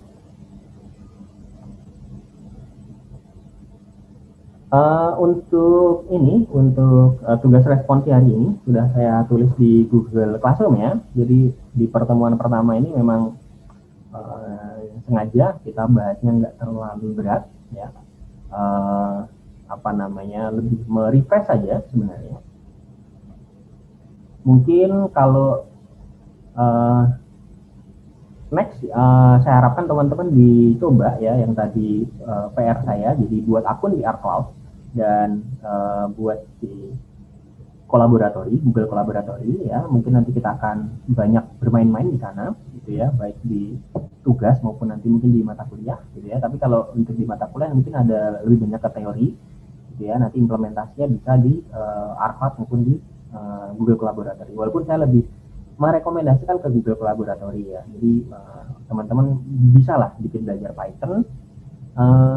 Untuk tugas responsi hari ini sudah saya tulis di Google Classroom ya. Jadi di pertemuan pertama ini memang sengaja kita bahasnya nggak terlalu berat ya. Lebih merefresh saja sebenarnya. Mungkin kalau next, saya harapkan teman-teman dicoba ya yang tadi PR saya, jadi buat akun di ArcCloud dan buat di Google Kolaboratori ya. Mungkin nanti kita akan banyak bermain-main di sana gitu ya, baik di tugas maupun nanti mungkin di mata kuliah gitu ya. Tapi kalau untuk di mata kuliah mungkin ada lebih banyak ke teori gitu ya. Nanti implementasinya bisa di ArcCloud maupun di Google Kolaboratori. Walaupun saya lebih merekomendasikan ke Google Kolaboratori ya. Jadi teman-teman bisa lah sedikit belajar Python.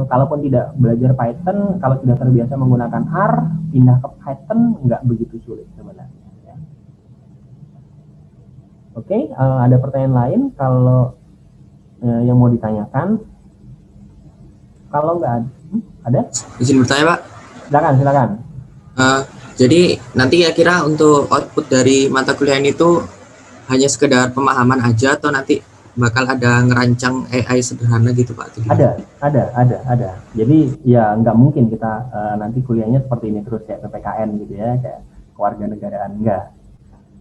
Kalaupun tidak belajar Python, kalau sudah terbiasa menggunakan R, pindah ke Python nggak begitu sulit sebenarnya. Ya. Oke, ada pertanyaan lain kalau yang mau ditanyakan? Kalau nggak ada? Izin bertanya Pak. Silakan. Jadi nanti kira-kira untuk output dari mata kuliah itu hanya sekedar pemahaman aja atau nanti bakal ada ngerancang AI sederhana gitu Pak? Ada. Jadi ya nggak mungkin kita nanti kuliahnya seperti ini terus kayak PPKN gitu ya, kayak kewarganegaraan, enggak.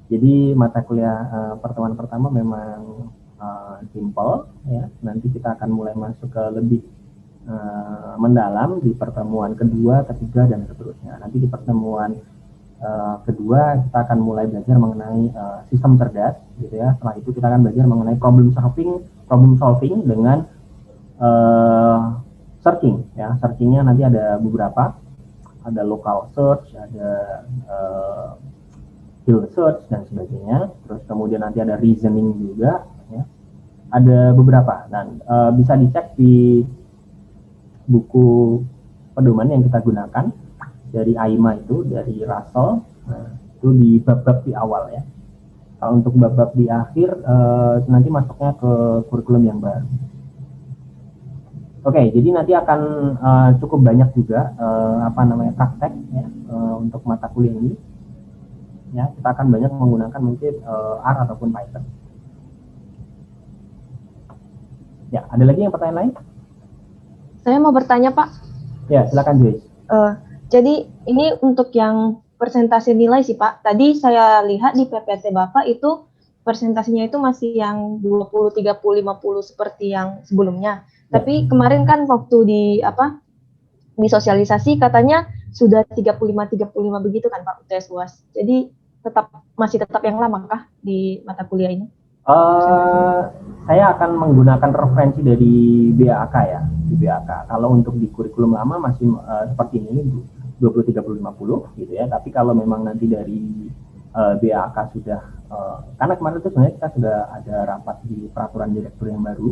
Jadi mata kuliah pertemuan pertama memang simple ya. Nanti kita akan mulai masuk ke lebih mendalam di pertemuan kedua, ketiga dan seterusnya. Nanti di pertemuan kedua kita akan mulai belajar mengenai sistem cerdas gitu ya. Setelah itu kita akan belajar mengenai problem solving dengan searching ya. Searchingnya nanti ada beberapa, ada local search, ada field search dan sebagainya. Terus kemudian nanti ada reasoning juga ya. Ada beberapa dan bisa dicek di buku pedoman yang kita gunakan dari AIMA itu, dari Russell. Nah, itu di bab-bab di awal ya. Kalau untuk bab-bab di akhir nanti masuknya ke kurikulum yang baru. Oke, jadi nanti akan cukup banyak juga praktek ya untuk mata kuliah ini. Ya, kita akan banyak menggunakan mungkin R ataupun Python. Ya, ada lagi yang pertanyaan lain? Saya mau bertanya, Pak. Ya, silakan Joyce. Jadi ini untuk yang persentase nilai sih, Pak. Tadi saya lihat di PPT Bapak itu persentasenya itu masih yang 20, 30, 50 seperti yang sebelumnya. Tapi kemarin kan waktu di sosialisasi katanya sudah 35 begitu kan Pak UTS UAS. Jadi masih tetap yang lama kah di mata kuliah ini? Saya akan menggunakan referensi dari BAK ya, di BAK. Kalau untuk di kurikulum lama masih seperti ini 20, 30, 50 gitu ya. Tapi kalau memang nanti dari BAK sudah karena kemarin itu sebenarnya kita sudah ada rapat di peraturan direktur yang baru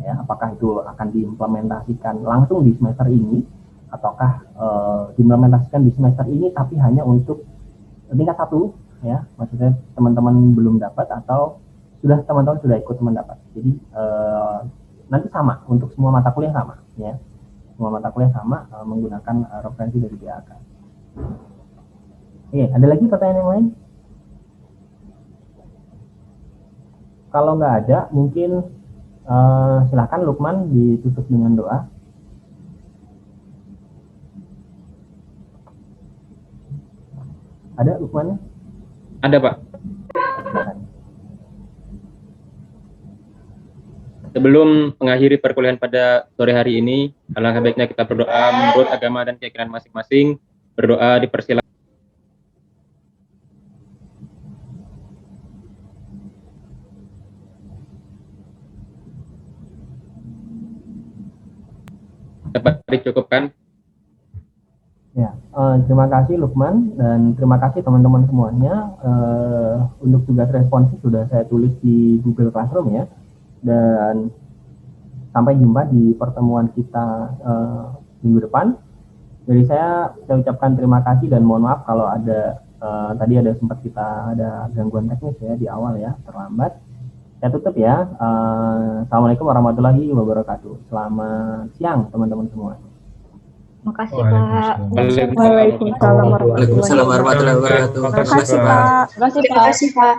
ya, apakah itu akan diimplementasikan langsung di semester ini ataukah diimplementasikan di semester ini tapi hanya untuk tingkat 1 ya, maksudnya teman-teman belum dapat atau teman-teman sudah ikut mendapat. Jadi nanti sama untuk semua mata kuliah sama ya. Semua mata kuliah sama menggunakan referensi dari BAK. Oke, ada lagi pertanyaan yang lain? Kalau nggak ada, mungkin silakan Lukman ditutup dengan doa. Ada Lukman? Ada Pak. Sebelum mengakhiri perkuliahan pada sore hari ini, alangkah baiknya kita berdoa menurut agama dan keyakinan masing-masing. Berdoa dipersilakan. Dapat dicukupkan. Ya, terima kasih Lukman dan terima kasih teman-teman semuanya. Untuk tugas responsif sudah saya tulis di Google Classroom ya. Dan sampai jumpa di pertemuan kita minggu depan. Jadi saya ucapkan terima kasih dan mohon maaf kalau ada tadi sempat kita ada gangguan teknis ya di awal ya, terlambat. Saya tutup ya. Assalamualaikum warahmatullahi wabarakatuh. Selamat siang teman-teman semua. Makasih Pak. Waalaikumsalam warahmatullahi wabarakatuh. Waalaikumsalam warahmatullahi wabarakatuh. Makasih Pak. Terima kasih Pak.